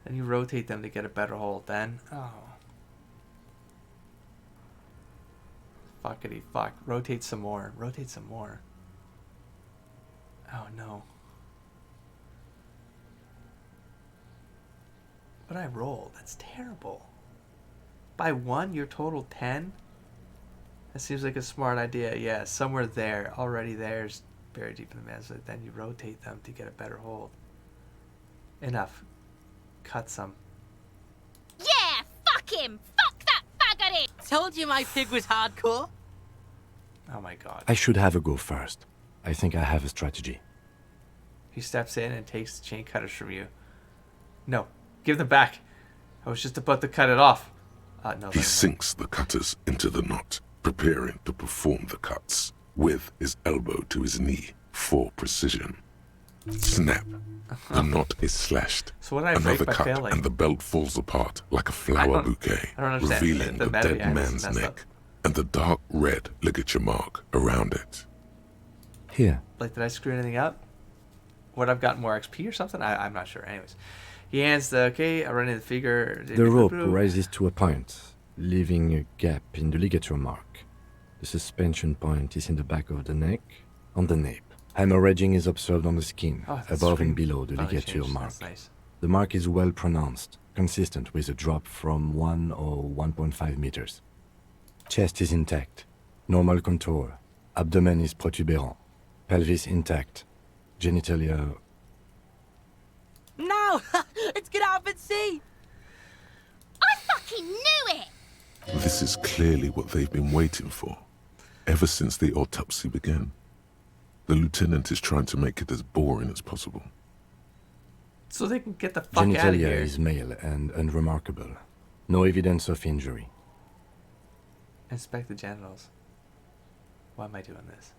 Then you rotate them to get a better hold. Then, oh. Fuckity fuck. Rotate some more. Rotate some more. Oh no. What I roll? That's terrible. By 1, your total 10? That seems like a smart idea. Yeah, somewhere there. Already there's buried deep in the mess. Then you rotate them to get a better hold. Enough. Cut some. Yeah, fuck him! Fuck that faggot! Told you my pig was hardcore. Oh my god. I should have a go first. I think I have a strategy. He steps in and takes the chain cutters from you. No, give them back. I was just about to cut it off. No. He sinks the cutters into the knot, preparing to perform the cuts, with his elbow to his knee for precision. Snap. The knot is slashed. So what did I break Another by cut, failing? and the belt falls apart like a flower bouquet, I don't understand. revealing The the meta dead behind this is man's messed neck up. and the dark red ligature mark around it. Here. Like, did I screw anything up? Would I've gotten more XP or something? I'm not sure. Anyways. He hands the, okay, I run in the figure. The rope rises to a point, leaving a gap in the ligature mark. The suspension point is in the back of the neck, on the nape. Hemorrhaging is observed on the skin, above and below the ligature mark. That's nice. The mark is well pronounced, consistent with a drop from 1 or 1.5 meters. Chest is intact, normal contour. Abdomen is protuberant. Pelvis intact. Genitalia... No! Let's get out and see! I fucking knew it! This is clearly what they've been waiting for, ever since the autopsy began. The lieutenant is trying to make it as boring as possible. So they can get the fuck out of Genitalia here. is male and unremarkable. No evidence of injury. Inspect the genitals. Why am I doing this?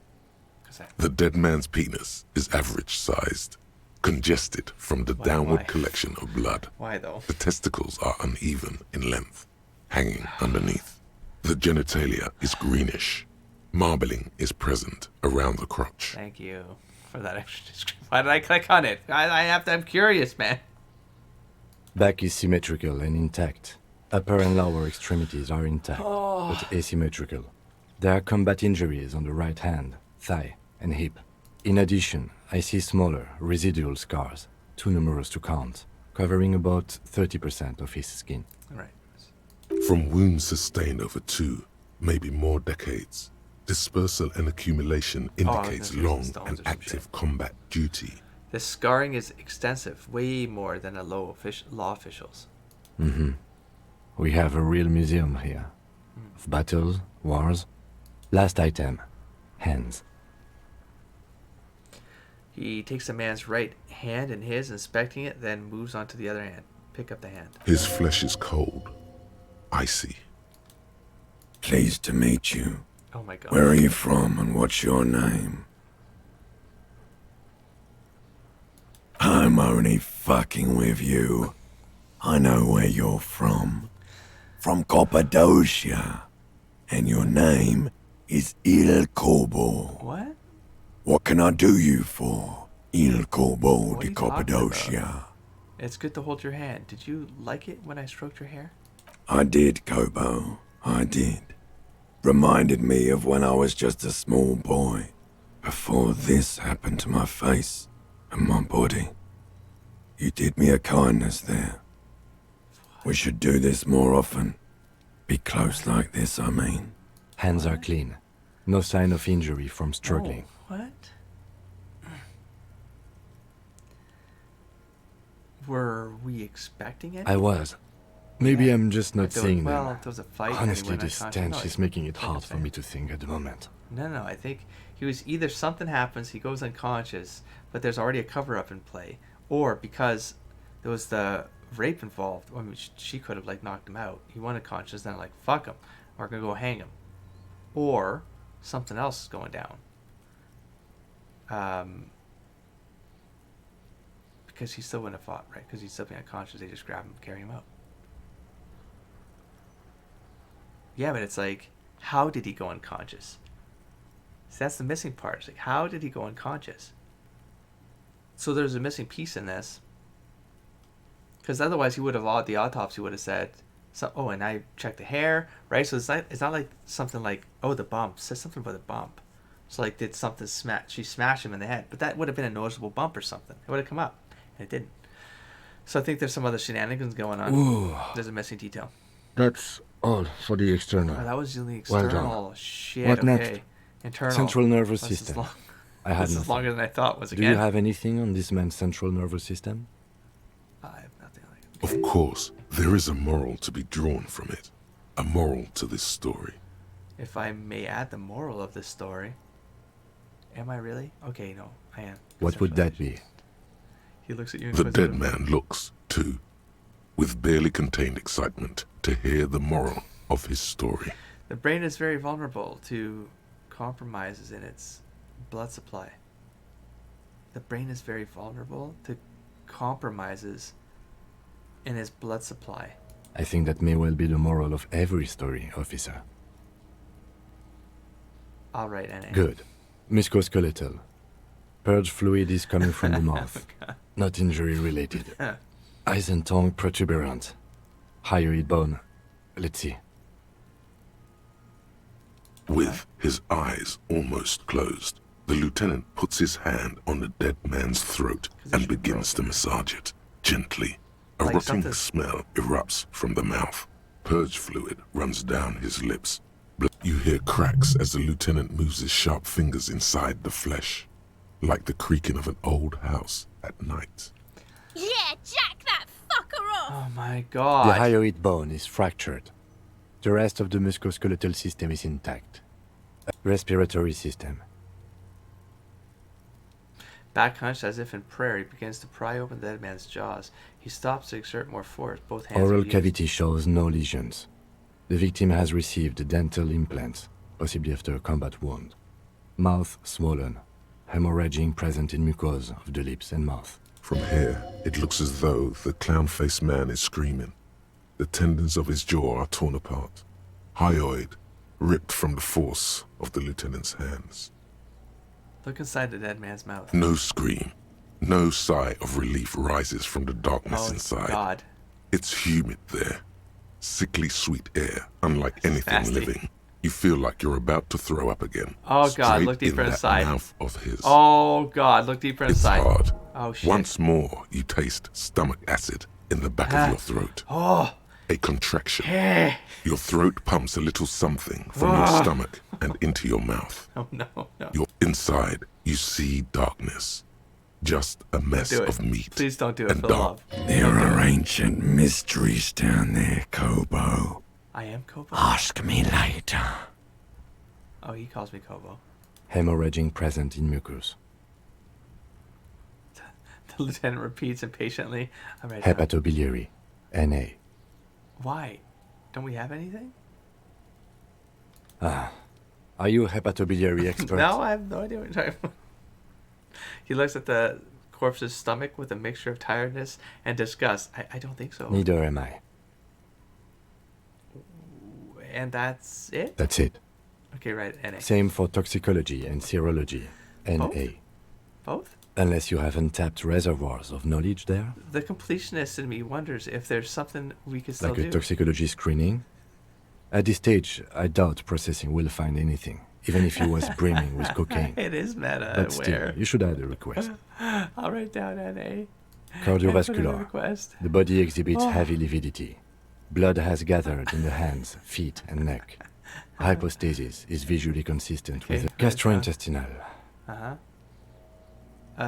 The dead man's penis is average-sized, congested from the downward why? collection of blood. Why though? The testicles are uneven in length, hanging underneath. The genitalia is greenish. Marbling is present around the crotch. Thank you for that extra description. Why did I click on it? I'm curious, man. Back is symmetrical and intact. Upper and lower extremities are intact, but asymmetrical. There are combat injuries on the right hand, thigh, and hip. In addition, I see smaller, residual scars, too numerous to count, covering about 30% of his skin. Right. From wounds sustained over 2, maybe more decades, dispersal and accumulation indicates there's long stones and or some active shit. combat duty. The scarring is extensive, way more than law officials. Mm-hmm. We have a real museum here. Of battles, wars. Last item. Hands. He takes the man's right hand in his, inspecting it, then moves on to the other hand. Pick up the hand. His flesh is cold, icy. Pleased to meet you. Oh my god. Where are you from and what's your name? I'm only fucking with you. I know where you're from. From Cappadocia. And your name is Il Corbo. What? What can I do you for, Il Corbo What are de you talking Cappadocia? It's good to hold your hand. Did you like it when I stroked your hair? I did, Kobo. I did. Reminded me of when I was just a small boy, before this happened to my face and my body. You did me a kindness there. We should do this more often. Be close like this, I mean. Hands are clean. No sign of injury from struggling. Oh, what? Were we expecting it? I was. Maybe I'm just not seeing well, them. if there was a fight. Honestly, anyone this unconscious- stench no, is making it like hard I'm for saying. me to think at the moment. No, I think he was either something happens, he goes unconscious, but there's already a cover-up in play, or because there was the rape involved. I mean, she could have like knocked him out. He went unconscious, then like fuck him, we're gonna go hang him, or something else is going down. Because he still wouldn't have fought, right? Because he's still being unconscious. They just grab him, and carry him out. Yeah, but it's like, how did he go unconscious? See, that's the missing part. It's like, how did he go unconscious? So there's a missing piece in this. Because otherwise, he would have the autopsy would have said, so. Oh, and I checked the hair, right? So it's not like something like, oh, the bump. It says something about the bump. So like, did something smash? She smashed him in the head, but that would have been a noticeable bump or something. It would have come up, and it didn't. So I think there's some other shenanigans going on. Ooh. There's a missing detail. That's all for the external. Oh, that was the Well external. done. Shit. What okay. next? Internal. Central nervous This is system. long- I had This is nothing. longer than I thought. Was Do again. you have anything on this man's central nervous system? I have nothing. Of course, there is a moral to be drawn from it. A moral to this story. If I may add the moral of this story. Am I really? Okay, no, I am. What would that be? He looks at you. The dead inquisitively. man looks, too, with barely contained excitement to hear the moral of his story. The brain is very vulnerable to compromises in its blood supply. The brain is very vulnerable to compromises in its blood supply. I think that may well be the moral of every story, officer. All right, NA. Good. Musculoskeletal. Purge fluid is coming from the mouth. Not injury related. Eyes and tongue protuberant. Hyoid bone. Let's see. With his eyes almost closed, the lieutenant puts his hand on the dead man's throat and begins to massage it, gently. A Like rotting something- smell erupts from the mouth. Purge fluid runs down his lips. You hear cracks as the lieutenant moves his sharp fingers inside the flesh, like the creaking of an old house at night. Yeah, jack that fucker off! Oh my The god. hyoid bone is fractured. The rest of the musculoskeletal system is intact. Respiratory system. Back hunched as if in prayer, he begins to pry open the dead man's jaws. He stops to exert more force. Both hands are Oral used. cavity shows no lesions. The victim has received dental implants, possibly after a combat wound. Mouth swollen. Hemorrhaging present in mucosa of the lips and mouth. From here, it looks as though the clown-faced man is screaming. The tendons of his jaw are torn apart. Hyoid ripped from the force of the lieutenant's hands. Look inside the dead man's mouth. No scream, no sigh of relief rises from the darkness Oh inside. god. It's humid there. Sickly sweet air, unlike anything nasty. living. You feel like you're about to throw up again. Oh, God, Straight look deeper in that inside. mouth of his. Oh god, look deeper It's inside. hard. Oh shit. Once more, you taste stomach acid in the back Ah. of your throat. Oh. A contraction. Eh. Your throat pumps a little something from your Ah. stomach and into your mouth. Oh no, no. You're inside. You see darkness. Just a mess Do it. of meat. Please don't do it and for dark. love. There are ancient mysteries down there, Kobo. I am Kobo. Ask me later. Oh, he calls me Kobo. Hemorrhaging present in mucus. The lieutenant repeats impatiently. I'm ready. now. Hepatobiliary. NA. Why? Don't we have anything? Are you a hepatobiliary expert? No, I have no idea what you're talking about. He looks at the corpse's stomach with a mixture of tiredness and disgust. I don't think so. Neither am I. And that's it? That's it. Okay, right. NA. Same for toxicology and serology. NA. Both? Both? Unless you have untapped reservoirs of knowledge there, The completionist in me wonders if there's something we could still like a do. toxicology screening. At this stage, I doubt processing will find anything, even if he was brimming with cocaine. It is meta. But still, Where? you should add a request. I'll write down NA. Cardiovascular. Request. The body exhibits Oh. heavy lividity. Blood has gathered in the hands, feet, and neck. Hypostasis is visually consistent with Okay, the gastrointestinal. Uh-huh.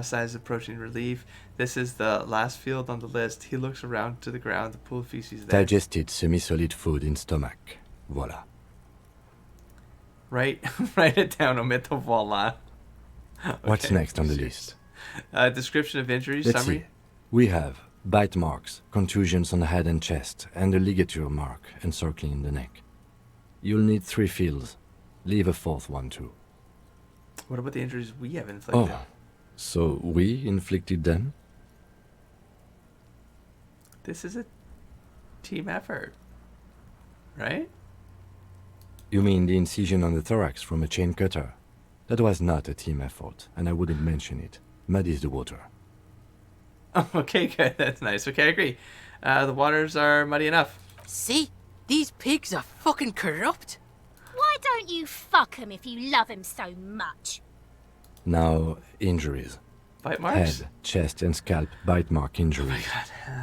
Size approaching relief. This is the last field on the list. He looks around to the ground. The pool of feces there. Digested semi-solid food in stomach. Voila. Write it down. Omit the voila. What's Okay, next on the shit. list? Description of injuries. Let's Summary. see. We have bite marks, contusions on the head and chest, and a ligature mark encircling the neck. You'll need 3 fields. Leave a 4th one too. What about the injuries we have inflicted? Oh, so we inflicted them? This is a team effort, right? You mean the incision on the thorax from a chain cutter? That was not a team effort, and I wouldn't mention it. Muddies the water. Oh, okay, good. That's nice. Okay, I agree. The waters are muddy enough. See? These pigs are fucking corrupt. Why don't you fuck him if you love him so much? Now, injuries. Bite marks? Head, chest, and scalp bite mark injuries.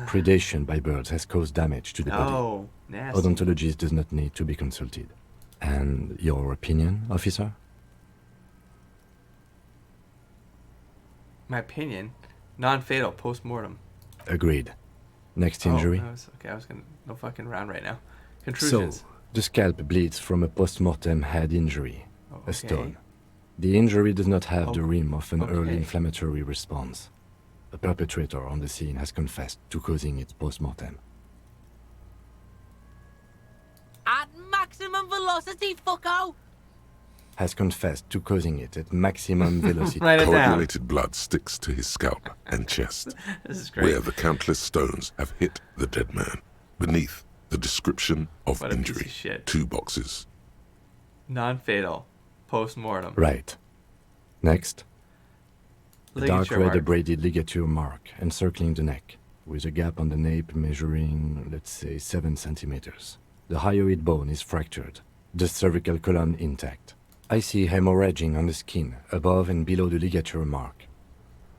Predation by birds has caused damage to the body. Oh, nasty. Odontologist does not need to be consulted. And your opinion, officer? My opinion, non-fatal post-mortem. Agreed. Next injury. Oh, I was gonna no fucking round right now. So, Contusions. the scalp bleeds from a post-mortem head injury, Oh, a okay. stone. The injury does not have the Oh, rim of an early okay. inflammatory response. The perpetrator on the scene has confessed to causing it post-mortem. At maximum velocity, fucko! Has confessed to causing it at maximum velocity. Write it down. Coagulated blood sticks to his scalp and chest, This is great. where the countless stones have hit the dead man. Beneath, the description of What a piece of injury. shit. 2 boxes. Non-fatal post-mortem. Right. Next, a dark Ligature red mark. abraded ligature mark encircling the neck, with a gap on the nape measuring, let's say, 7 centimeters. The hyoid bone is fractured, the cervical column intact. I see hemorrhaging on the skin, above and below the ligature mark.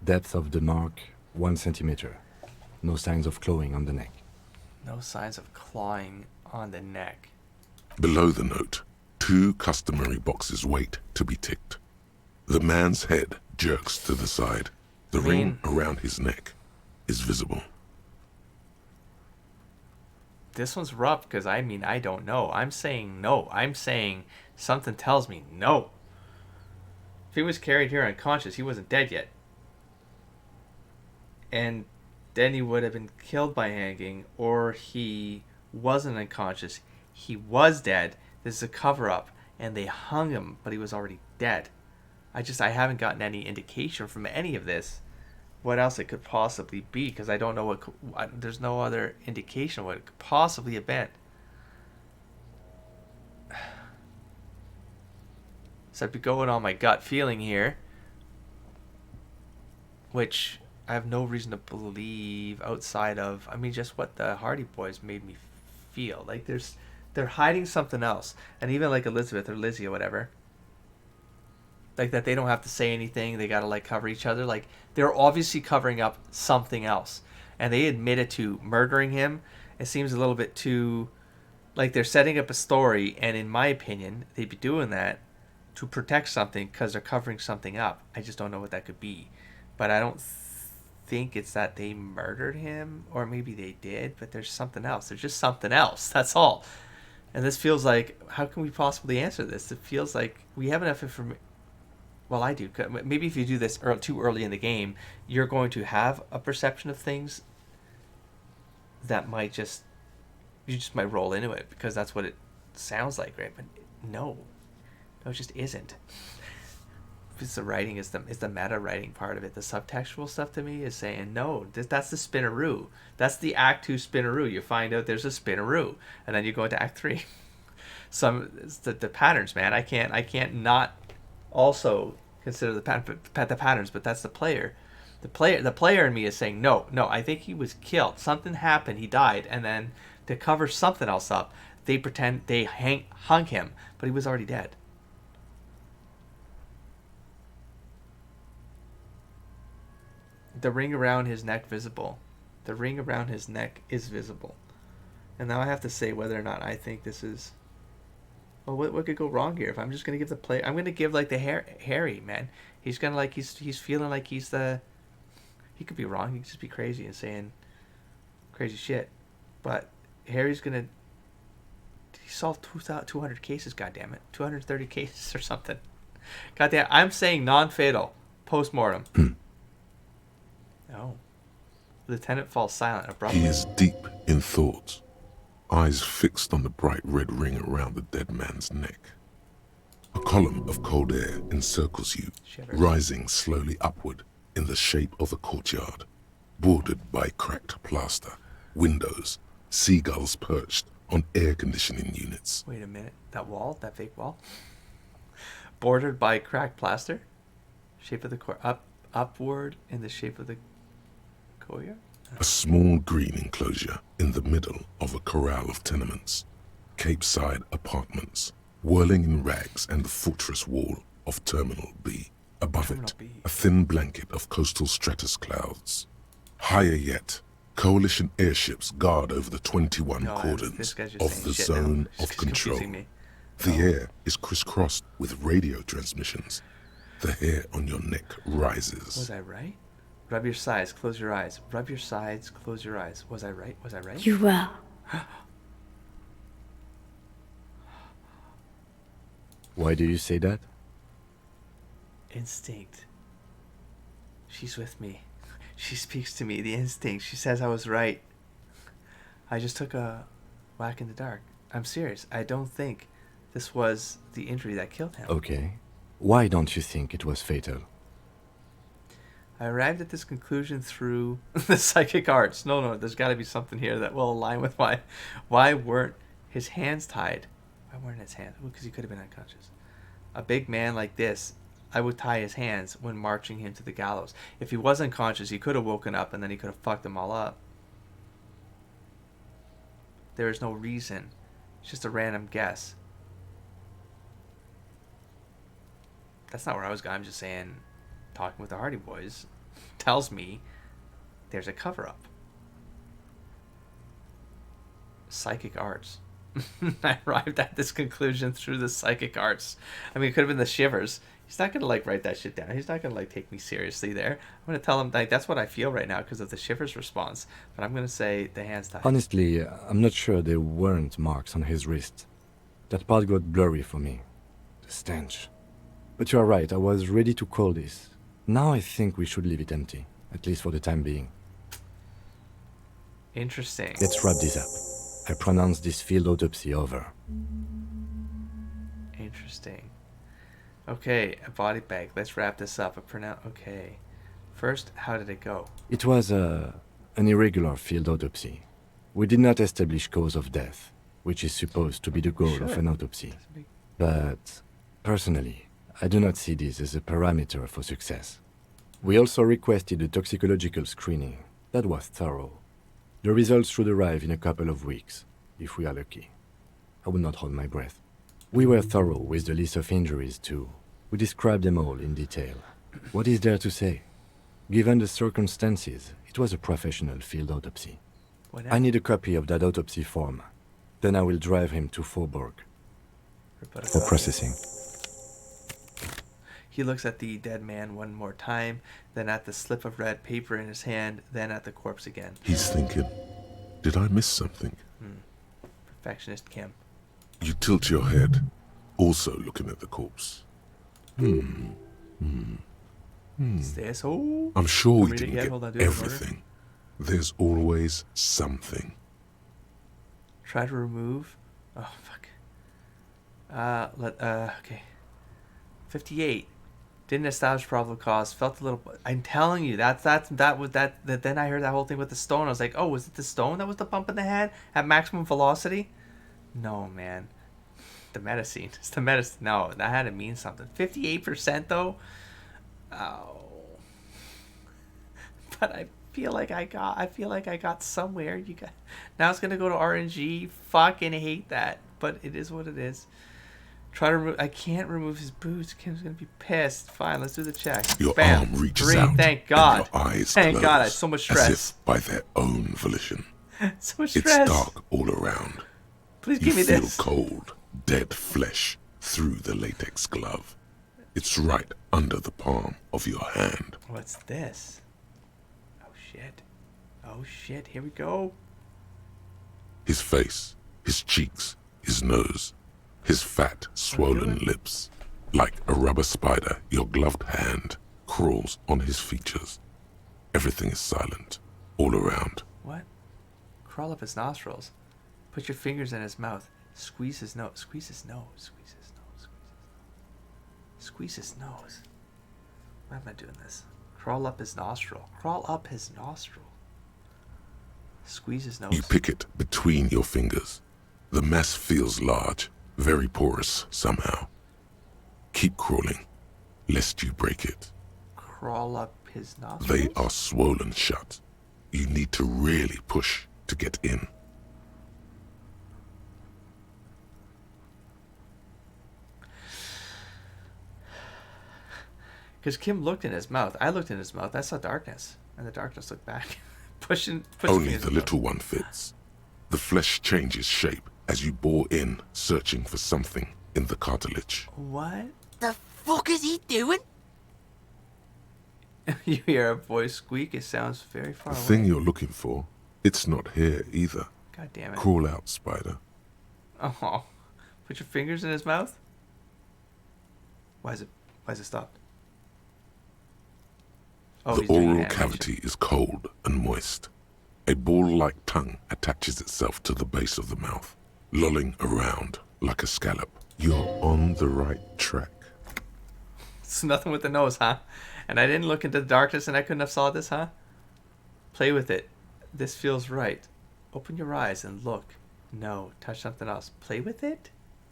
Depth of the mark, 1 centimeter. No signs of clawing on the neck. No signs of clawing on the neck. Below the note, 2 customary boxes wait to be ticked. The man's head jerks to the side. The ring around his neck is visible. This one's rough because I don't know. I'm saying no. I'm saying something tells me no. If he was carried here unconscious, he wasn't dead yet. And then he would have been killed by hanging, or he wasn't unconscious. He was dead. This is a cover-up, and they hung him, but he was already dead. I haven't gotten any indication from any of this what else it could possibly be, because I don't know there's no other indication of what it could possibly have been. So I'd be going on my gut feeling here, which I have no reason to believe outside of, just what the Hardy Boys made me feel. Like they're hiding something else. And even like Elizabeth or Lizzie or whatever, like that they don't have to say anything. They got to like cover each other. Like they're obviously covering up something else. And they admitted to murdering him. It seems a little bit too, like they're setting up a story. And in my opinion, they'd be doing that to protect something because they're covering something up. I just don't know what that could be. But I don't think it's that they murdered him, or maybe they did, but there's something else. There's just something else. That's all. And this feels like, how can we possibly answer this? It feels like we have enough information. Well, I do. Maybe if you do this too early in the game, you're going to have a perception of things that you just might roll into it because that's what it sounds like, right? But no, it just isn't. Because the writing is the meta writing part of it. The subtextual stuff to me is saying no. That's the spinneroo. That's the Act 2 spinneroo. You find out there's a spinneroo, and then you go into Act 3. It's the patterns, man. I can't not also consider the patterns, but that's the player. The player in me is saying no. I think he was killed. Something happened. He died, and then to cover something else up, they pretend they hung him, but he was already dead. The ring around his neck visible. The ring around his neck is visible. And now I have to say whether or not I think this is... Well, what could go wrong here? If I'm just going to give the play... I'm going to give, like, the Harry, man. He's going to, like, he's feeling like he's the... He could be wrong. He could just be crazy and saying crazy shit. But Harry's going to... He solved 200 cases, goddammit. 230 cases or something. Goddamn, I'm saying non-fatal. Post-mortem. No. Lieutenant falls silent abruptly. He is deep in thought, eyes fixed on the bright red ring around the dead man's neck. A column of cold air encircles you, Shivers. rising slowly upward in the shape of a courtyard, bordered by cracked plaster, windows, seagulls perched on air conditioning units. Wait a minute. That wall? That fake wall? Bordered by cracked plaster? Shape of the upward in the shape of the Courtyard? A small green enclosure in the middle of a corral of tenements. Cape-side apartments, whirling in rags, and the fortress wall of Terminal B. Above Terminal it, B. a thin blanket of coastal stratus clouds. Higher yet, coalition airships guard over the 21 No, cordons this guy's just of saying the shit now. zone It's of control. confusing me. The air is crisscrossed with radio transmissions. The hair on your neck rises. Was I right? Rub your sides, close your eyes. Rub your sides, close your eyes. Was I right? Was I right? You were. Why do you say that? Instinct. She's with me. She speaks to me. The instinct. She says I was right. I just took a whack in the dark. I'm serious. I don't think this was the injury that killed him. Okay. Why don't you think it was fatal? I arrived at this conclusion through the psychic arts. No, there's got to be something here that will align with why weren't his hands tied? Why weren't his hands? Well, because he could have been unconscious. A big man like this, I would tie his hands when marching him to the gallows. If he was unconscious, he could have woken up and then he could have fucked them all up. There is no reason. It's just a random guess. That's not where I was going. I'm just saying, talking with the Hardy Boys tells me there's a cover-up. Psychic arts. I arrived at this conclusion through the psychic arts. I mean, it could have been the shivers. He's not gonna like write that shit down. He's not gonna like take me seriously there. I'm gonna tell him like that's what I feel right now because of the shivers response. But I'm gonna say the hands tied. Honestly, I'm not sure there weren't marks on his wrist. That part got blurry for me. The stench. But you are right, I was ready to call this. Now I think we should leave it empty, at least for the time being. Interesting. Let's wrap this up. I pronounce this field autopsy over. Interesting. Okay, a body bag. Let's wrap this up. Okay. First, how did it go? It was an irregular field autopsy. We did not establish cause of death, which is supposed to be the goal of an autopsy. But, personally, I do not see this as a parameter for success. We also requested a toxicological screening. That was thorough. The results should arrive in a couple of weeks, if we are lucky. I would not hold my breath. We were thorough with the list of injuries, too. We described them all in detail. What is there to say? Given the circumstances, it was a professional field autopsy. I need a copy of that autopsy form. Then I will drive him to Faubourg for processing. He looks at the dead man one more time, then at the slip of red paper in his hand, then at the corpse again. He's thinking, did I miss something? Perfectionist Kim. You tilt your head, also looking at the corpse. Is this? Oh. I'm sure we Read it didn't yet? get Hold on, do it in order. everything. There's always something. Try to remove. Oh fuck. Okay. 58. Didn't establish probable cause. Felt a little. I'm telling you, that. Then I heard that whole thing with the stone. I was like, oh, was it the stone that was the bump in the head at maximum velocity? No, man. The medicine. It's the medicine. No, that had to mean something. 58% though. Oh. But I feel like I got somewhere. Now it's gonna go to RNG. Fucking hate that. But it is what it is. Try to remove. I can't remove his boots. Kim's gonna be pissed. Fine, let's do the check. Your Bam. arm reaches 3. out, Thank God. and your eyes Thank close, God. I had so much stress. as if by their own volition. So much It's stress. dark all around. Please You give me feel this. cold, dead flesh through the latex glove. It's right under the palm of your hand. What's this? Oh shit. Oh shit. Here we go. His face, his cheeks, his nose, his fat, swollen lips. Like a rubber spider, your gloved hand crawls on his features. Everything is silent, all around. What? Crawl up his nostrils. Put your fingers in his mouth. Squeeze his nose. Squeeze his nose. Squeeze his nose. Squeeze his nose. Why am I doing this? Crawl up his nostril. Crawl up his nostril. Squeeze his nose. You pick it between your fingers. The mass feels large, very porous somehow. Keep crawling, lest you break it. Crawl up his nostrils. They are swollen shut. you need to really push to get in. Because Kim looked in his mouth. I looked in his mouth. I saw darkness. And the darkness looked back. pushing Only me in the his little mouth. one fits. The flesh changes shape as you bore in, searching for something in the cartilage. What? The fuck is he doing? You hear a voice squeak. It sounds very far The away. thing you're looking for, it's not here either. God damn it. Crawl out, spider. Oh. Put your fingers in his mouth? Why is it stopped? Oh, The he's doing oral animation. cavity is cold and moist. A ball-like tongue attaches itself to the base of the mouth, lolling around like a scallop. You're on the right track. It's nothing with the nose, huh? And I didn't look into the darkness and I couldn't have saw this, huh? Play with it. This feels right. Open your eyes and look. No, touch something else. Play with it?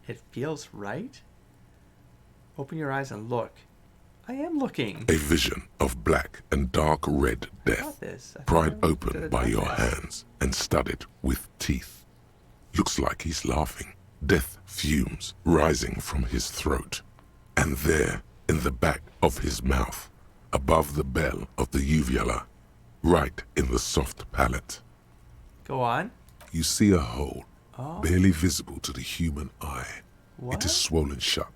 It feels right? Open your eyes and look. I am looking. A vision of black and dark red I death, got this. I pried thought I looked open into the by your darkness. hands and studded with teeth. Looks like he's laughing. Death fumes rising from his throat. And there, in the back of his mouth, above the bell of the uvula, right in the soft palate, Go on. you see a hole, Oh. barely visible to the human eye. What? It is swollen shut,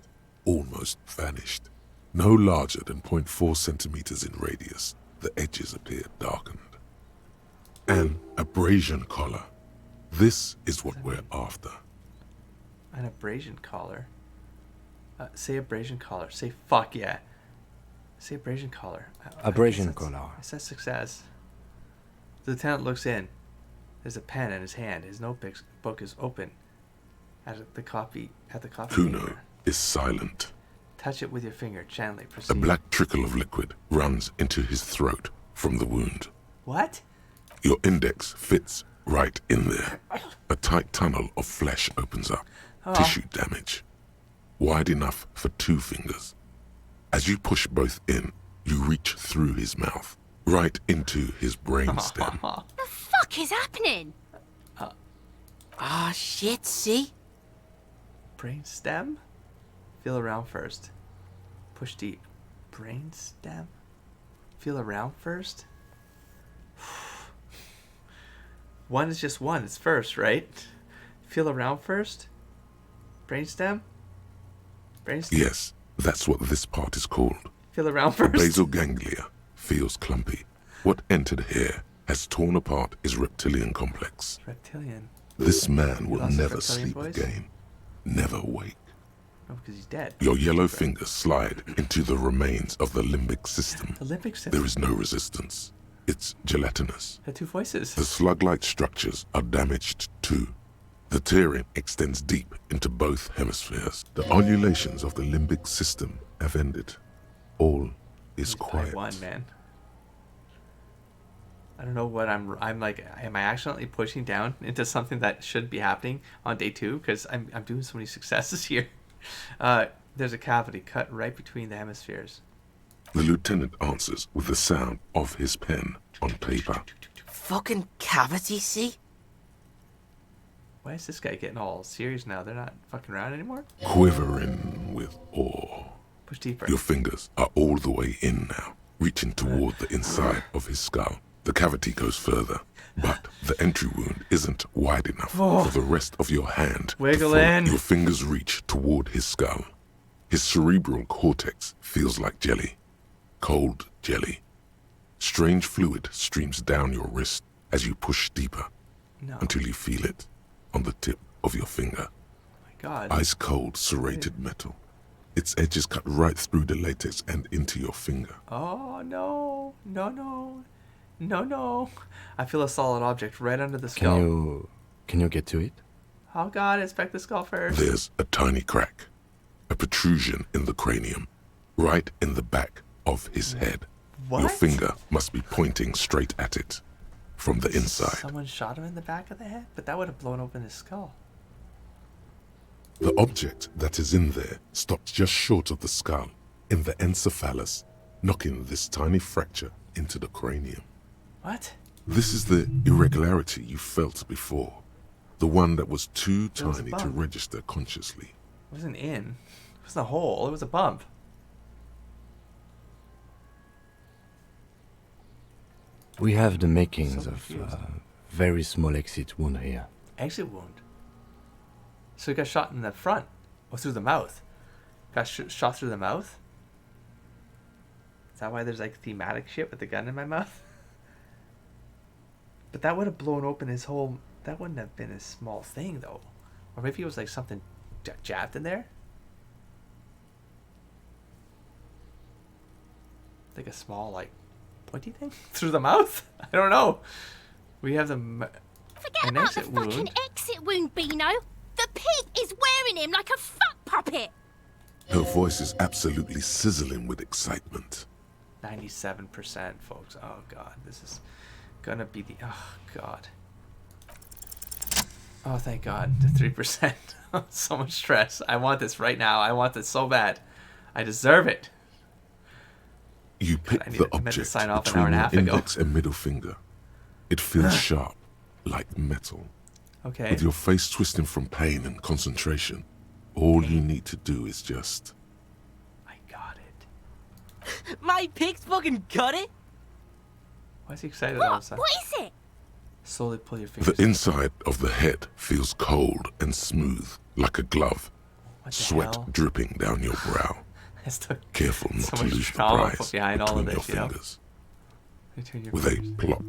almost vanished. No larger than 0.4 centimeters in radius, the edges appear darkened. An abrasion collar. This is what we're after. An abrasion collar. Say abrasion collar. Say fuck yeah. Say abrasion collar. I Abrasion guess that's- collar. It says success. The lieutenant looks in. There's a pen in his hand. His notebook is open. At the copy Kuno maker. is silent. Touch it with your finger. Gently A proceed. black trickle of liquid runs into his throat from the wound. What? Your index fits right in there. A tight tunnel of flesh opens up. Tissue damage. Wide enough for 2 fingers. As you push both in, you reach through his mouth, right into his brainstem. The fuck is happening? Ah, shit, see? Brain stem? Feel around first. Push deep. Brain stem? Feel around first? One is just one. It's first, right? Feel around first? Brainstem? Brainstem? Yes, that's what this part is called. Feel around The first? basal ganglia feels clumpy. What entered here has torn apart his reptilian complex. Reptilian. This man will lost his never reptilian sleep voice? again. Never wake. No, because he's dead. Your yellow fingers slide into the remains of the limbic system. The limbic system. There is no resistance. It's gelatinous. Had 2 voices. The slug-like structures are damaged too. The tearing extends deep into both hemispheres. The undulations of the limbic system have ended. All is quiet. I won, man. I don't know what I'm like. Am I accidentally pushing down into something that should be happening on day 2? Because I'm doing so many successes here. There's a cavity cut right between the hemispheres. The lieutenant answers with the sound of his pen on paper. Fucking cavity, see? Why is this guy getting all serious now? They're not fucking around anymore? Quivering with awe. Push deeper. Your fingers are all the way in now, reaching toward the inside of his skull. The cavity goes further, but the entry wound isn't wide enough for the rest of your hand Wiggle to follow. in. Your fingers reach toward his skull. His cerebral cortex feels like jelly. Cold jelly. Strange fluid streams down your wrist as you push deeper No. until you feel it on the tip of your finger. My God. Ice cold serrated metal. Its edges cut right through the latex and into your finger. Oh, no. No, no. No, no. I feel a solid object right under the skull. Can you get to it? Oh, God. Inspect the skull first. There's a tiny crack, a protrusion in the cranium, right in the back of his head. What? Your finger must be pointing straight at it from the inside. Someone shot him in the back of the head? But that would have blown open his skull. The object that is in there stops just short of the skull, in the encephalus, knocking this tiny fracture into the cranium. What? This is the irregularity you felt before. The one that was too It was a tiny to bump. register consciously. It wasn't in. It wasn't a hole. It was a bump. We have the makings So of confused. very small exit wound here. Exit wound. So he got shot in the front. Or through the mouth. Got shot through the mouth? Is that why there's like thematic shit with the gun in my mouth? But that would have blown open his whole... That wouldn't have been a small thing though. Or maybe it was like something jabbed in there? Like a small like pointy thing? Through the mouth? I don't know. We have the... Forget An about the exit fucking wound? exit wound, Beano. The pig is wearing him like a fuck puppet. Her voice is absolutely sizzling with excitement. 97%, folks. Oh god, this is gonna be the... Oh god. Oh, thank god. The 3%. So much stress. I want this right now. I want this so bad. I deserve it. You pick I the meant to object sign off an between hour and a your half ago. index and middle finger. It feels sharp, like metal. Okay. With your face twisting from pain and concentration, all you need to do is just... I got it. My pig's fucking got it. Why is he excited all of a What? sudden? What is it? Slowly pull your fingers. The inside of the head feels cold and smooth, like a glove. What the Sweat hell? dripping down your brow. It's the... Careful not So to much lose the trauma prize behind all of between your this, you know? fingers. Between your With a fingers. plop,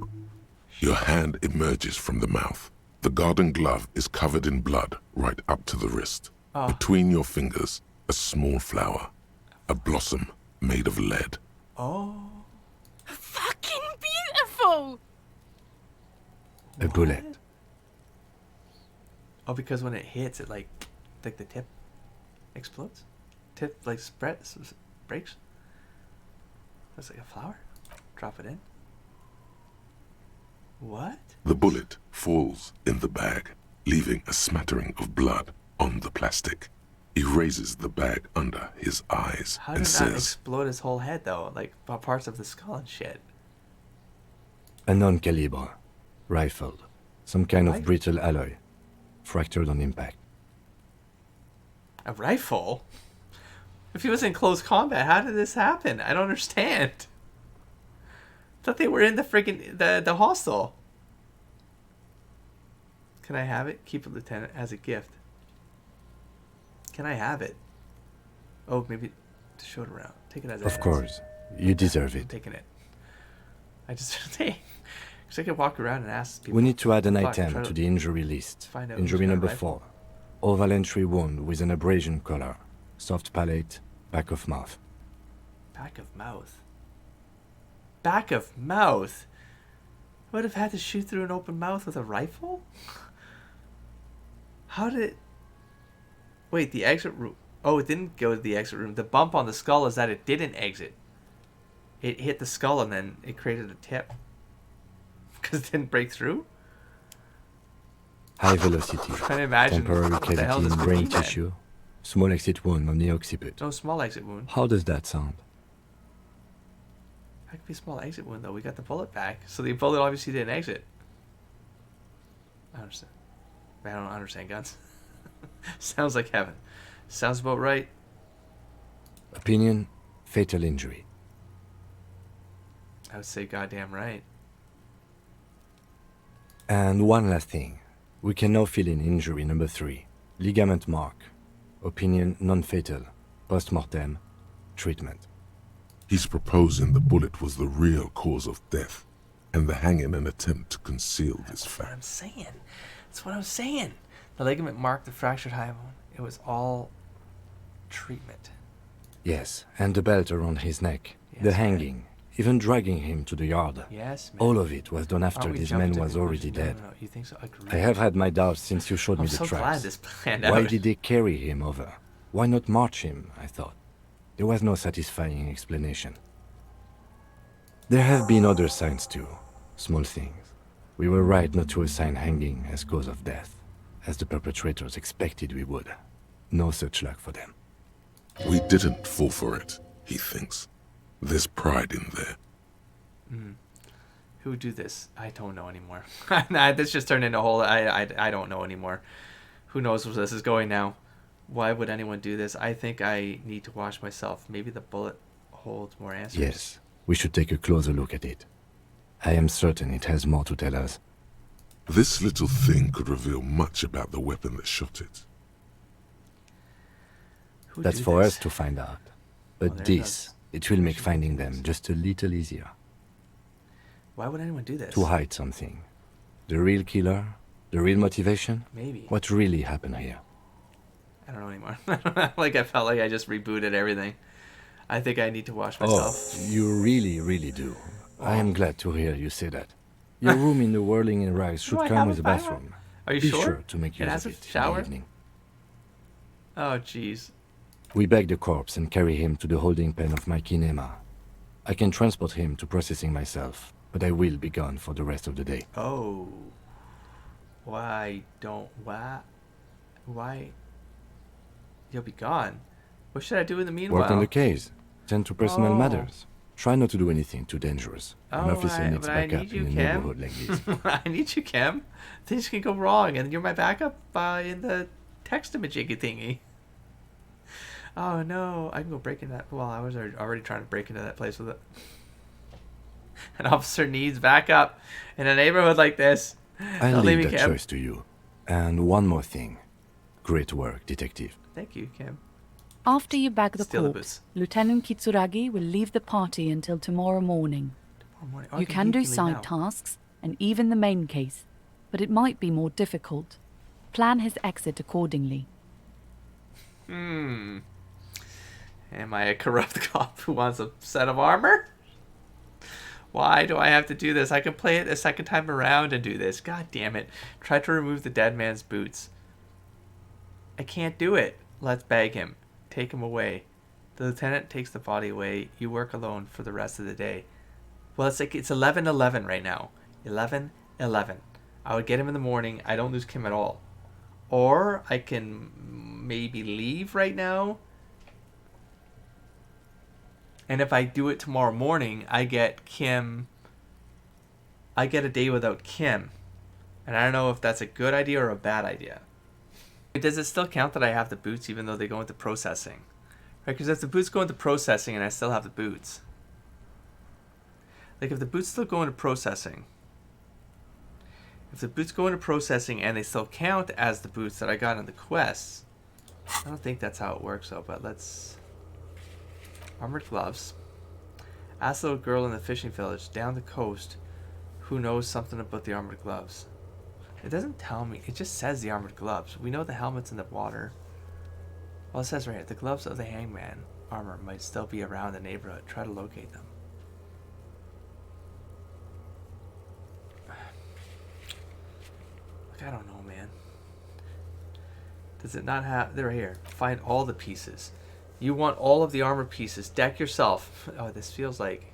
your hand emerges from the mouth. The garden glove is covered in blood right up to the wrist. Oh. Between your fingers, a small flower, a blossom made of lead. Oh. Fucking beautiful. A bullet. Oh, because when it hits, it like the tip explodes? Tip like breaks? That's like a flower? Drop it in? What? The bullet falls in the bag, leaving a smattering of blood on the plastic. He raises the bag under his eyes How did and it not says, explode his whole head though? Like parts of the skull and shit. A non-caliber rifle. Some kind Right. of brittle alloy. Fractured on impact. A rifle? If he was in close combat, how did this happen? I don't understand. Thought they were in the freaking the hostel. Can I have it? Keep it, Lieutenant, as a gift. Can I have it? Oh, maybe to show it around. Take it as Of course. You deserve I'm it. taking it. I just hey, because I could walk around and ask people. We need to add an Fuck, item try to the injury list. find out Injury who's got a number rifle. 4. Oval entry wound with an abrasion color. Soft palate. Back of mouth. Back of mouth. Back of mouth. I would have had to shoot through an open mouth with a rifle? How did it... Wait, the exit room... Oh, it didn't go to the exit room. The bump on the skull is that it didn't exit. It hit the skull and then it created a tip. Because it didn't break through? High velocity. Trying to imagine Temporary what the hell cavity this in could brain be then. tissue. Small exit wound on the occiput. No small exit wound. How does that sound? That could be a small exit wound though. We got the bullet back. So the bullet obviously didn't exit. I understand. Man, I don't understand guns. Sounds like heaven. Sounds about right. Opinion, fatal injury. I would say goddamn right. And one last thing. We can now fill in injury number 3. Ligament mark. Opinion non-fatal. Post-mortem. Treatment. he's proposing the bullet was the real cause of death, and the hanging an attempt to conceal this That's what I'm fact. saying. That's what I'm saying. The ligament marked the fractured high bone. It was all treatment. Yes, and the belt around his neck. Yes, The right. hanging. Even dragging him to the yard. Yes, man. All of it was done after Aren't we this jumping man to was already conclusions? dead. No, you think so? Agreed. I have had my doubts since you showed I'm me the so glad tracks. this planned Why out. did they carry him over? Why not march him, I thought. There was no satisfying explanation. There have been other signs too. Small things. We were right not to assign hanging as cause of death, as the perpetrators expected we would. No such luck for them. We didn't fall for it, he thinks. There's pride in there. Who do this? I don't know anymore. Nah, this just turned into a whole... I don't know anymore. Who knows where this is going now? Why would anyone do this? I think I need to wash myself. Maybe the bullet holds more answers. Yes, we should take a closer look at it. I am certain it has more to tell us. This little thing could reveal much about the weapon that shot it. Who That's do for this? us to find out. Well, But there this, it will make Should finding do them this. just a little easier. Why would anyone do this? To hide something. The real killer? The real motivation? Maybe. What really happened here? I don't know anymore. Like, I felt like I just rebooted everything. I think I need to wash Oh, myself. you really, really do. I am glad to hear you say that. Your room in the Whirling in Rise should Do I come have with a a bath? bathroom. Are you Be sure? sure to make It use has of a it shower? in the evening. Oh, jeez. We bag the corpse and carry him to the holding pen of my kinema. I can transport him to processing myself, but I will be gone for the rest of the day. Oh. Why? You'll be gone. What should I do in the meanwhile? Work on the case. Tend to personal Oh. matters. Try not to do anything too dangerous. An Oh, officer needs but I backup need you, in a Kim. neighborhood like this. I need you, Kim. Things can go wrong, and you're my backup in the text-a-majiggy thingy. Oh, no. I can go break into that. Well, I was already trying to break into that place with it. An officer needs backup in a neighborhood like this. I'll Don't leave leave me, that Kim. choice to you. And one more thing. Great work, detective. Thank you, Kim. After you bag the Steal the corpse, boots. Lieutenant Kitsuragi will leave the party until tomorrow morning. Tomorrow morning. Oh, You okay, can he do leave side now. tasks and even the main case, but it might be more difficult. Plan his exit accordingly. Am I a corrupt cop who wants a set of armor? Why do I have to do this? I can play it a second time around and do this. God damn it. Try to remove the dead man's boots. I can't do it. Let's bag him. Take him away. The lieutenant takes the body away. You work alone for the rest of the day. Well, it's 11:11 right now. 11:11. I would get him in the morning. I don't lose Kim at all. Or I can maybe leave right now. And if I do it tomorrow morning, I get Kim. I get a day without Kim. And I don't know if that's a good idea or a bad idea. Does it still count that I have the boots even though they go into processing? Right, because if the boots go into processing and I still have the boots. Like if the boots still go into processing. If the boots go into processing and they still count as the boots that I got in the quests. I don't think that's how it works though, but let's... Armored gloves. Ask the little girl in the fishing village down the coast who knows something about the armored gloves. It doesn't tell me. It just says the armored gloves. We know the helmet's in the water. Well, it says right here, the gloves of the hangman armor might still be around the neighborhood. Try to locate them. Look, I don't know, man. Does it not have... They're right here. Find all the pieces. You want all of the armor pieces. Deck yourself. Oh, this feels like...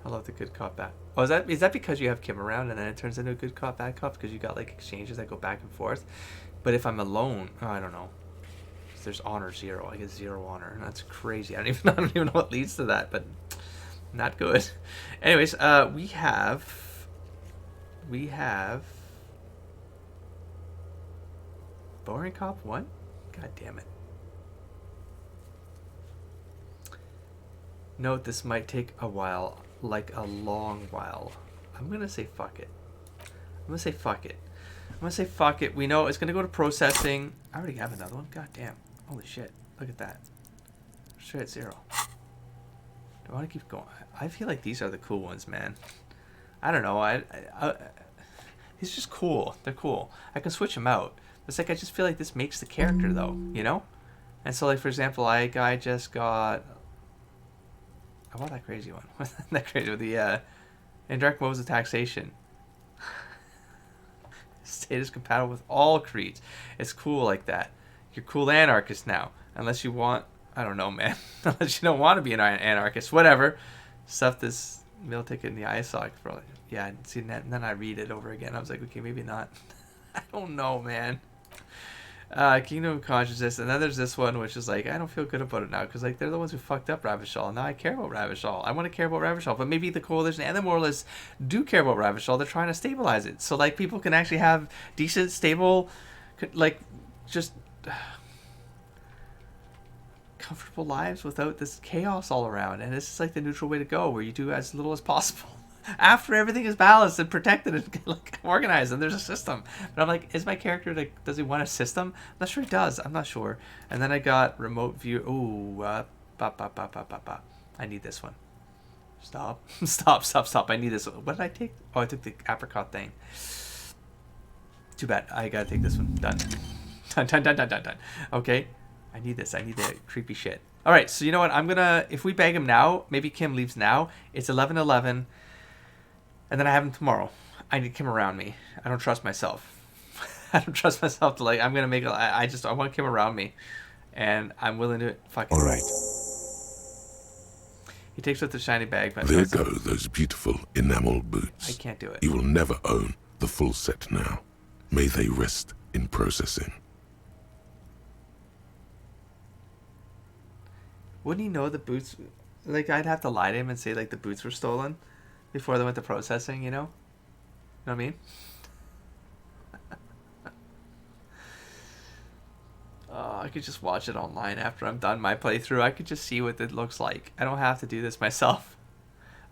I love the good cop bad. Oh, is that because you have Kim around and then it turns into a good cop bad cop because you got like exchanges that go back and forth? But if I'm alone, oh, I don't know. There's honor 0. I get 0 honor. That's crazy. I don't even know what leads to that, but not good. Anyways, we have Boring Cop 1? God damn it. Note this might take a while, like a long while. I'm gonna say fuck it. We know it's gonna go to processing. I already have another one. God damn. Holy shit. Look at that. Straight at 0. Do I want to keep going? I feel like these are the cool ones, man. I don't know. These are just cool. They're cool. I can switch them out. It's like I just feel like this makes the character though, you know? And so like for example, I just got... I want that crazy one. That crazy with the indirect modes of taxation. State is compatible with all creeds. It's cool like that. You're cool anarchist now. Unless you want... I don't know, man. Unless you don't want to be an anarchist. Whatever. Stuff this meal ticket in the eye socket for... Yeah, see, and then I read it over again. I was like, okay, maybe not. I don't know, man. Kingdom of Consciousness, and then there's this one, which is like, I don't feel good about it now, because like they're the ones who fucked up Ravishal, and now I care about Ravishal. I want to care about Ravishal, but maybe the Coalition and the Moralists do care about Ravishal. They're trying to stabilize it, so like people can actually have decent, stable, like, just comfortable lives without this chaos all around. And this is like the neutral way to go, where you do as little as possible. After everything is balanced and protected and like organized and there's a system. But I'm like, is my character like, does he want a system? I'm not sure he does. I'm not sure. And then I got remote view. Ooh, I need this one. Stop. Stop. I need this one. What did I take? Oh, I took the apricot thing. Too bad. I gotta take this one. Done. Done. Okay. I need this. I need the creepy shit. All right. So you know what? I'm gonna, if we bag him now, maybe Kim leaves now. It's 11:11. And then I have him tomorrow. I need Kim around me. I don't trust myself. I don't trust myself to like, I'm going to make it. I want Kim around me. And I'm willing to fucking. All right. He takes out the shiny bag. But there go those beautiful enamel boots. I can't do it. You will never own the full set now. May they rest in processing. Wouldn't he know the boots? Like, I'd have to lie to him and say like the boots were stolen before they went to processing, you know? Know what I mean? Oh, I could just watch it online after I'm done my playthrough. I could just see what it looks like. I don't have to do this myself.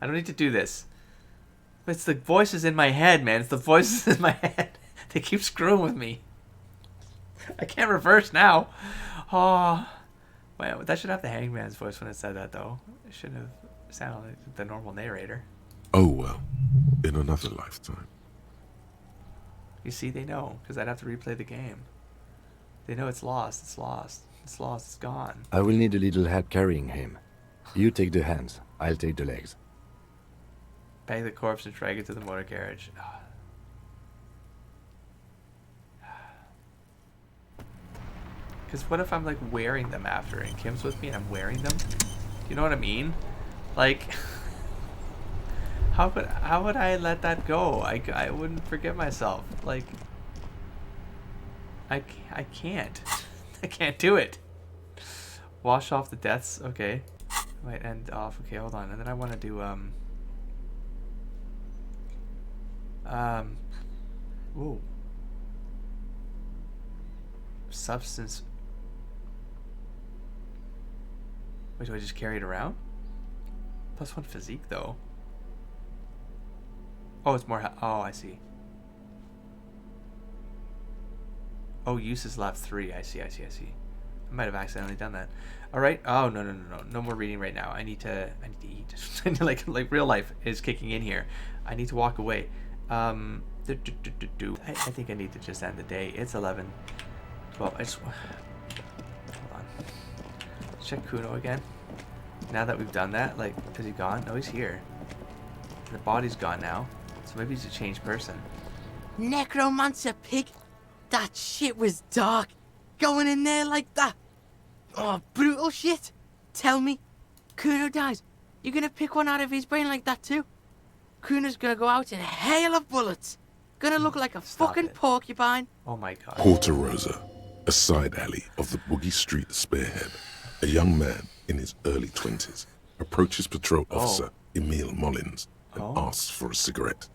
I don't need to do this. But it's the voices in my head, man. It's the voices in my head. They keep screwing with me. I can't reverse now. Oh, well, that should have the Hangman's voice when it said that, though. It shouldn't have sounded like the normal narrator. Oh well, in another lifetime. You see, they know, because I'd have to replay the game. They know it's lost, it's gone. I will need a little help carrying him. You take the hands, I'll take the legs. Bag the corpse and drag it to the motor carriage. Because what if I'm like wearing them after and Kim's with me and I'm wearing them? Do you know what I mean? Like... How would I let that go? I wouldn't forget myself. Like, I can't. I can't do it. Wash off the deaths. Okay. Might end off. Okay, hold on. And then I want to do, ooh. Substance. Wait, do I just carry it around? +1 physique, though. Oh, it's more. Oh, I see. Oh, uses left 3. I see. I might have accidentally done that. All right. Oh no. No more reading right now. I need to eat. like real life is kicking in here. I need to walk away. I think I need to just end the day. It's 11:12. I just hold on. Let's check Kuno again. Now that we've done that, like, is he gone? No, he's here. The body's gone now. So maybe he's a changed person. Necromancer pig? That shit was dark. Going in there like that. Oh, brutal shit. Tell me, Kuno dies. You gonna pick one out of his brain like that too? Kuno's gonna go out in a hail of bullets. Gonna look like a fucking porcupine. Oh my god. Porta Rosa, a side alley of the Boogie Street Spearhead. A young man in his early 20s approaches patrol officer Emile Mullins and asks for a cigarette.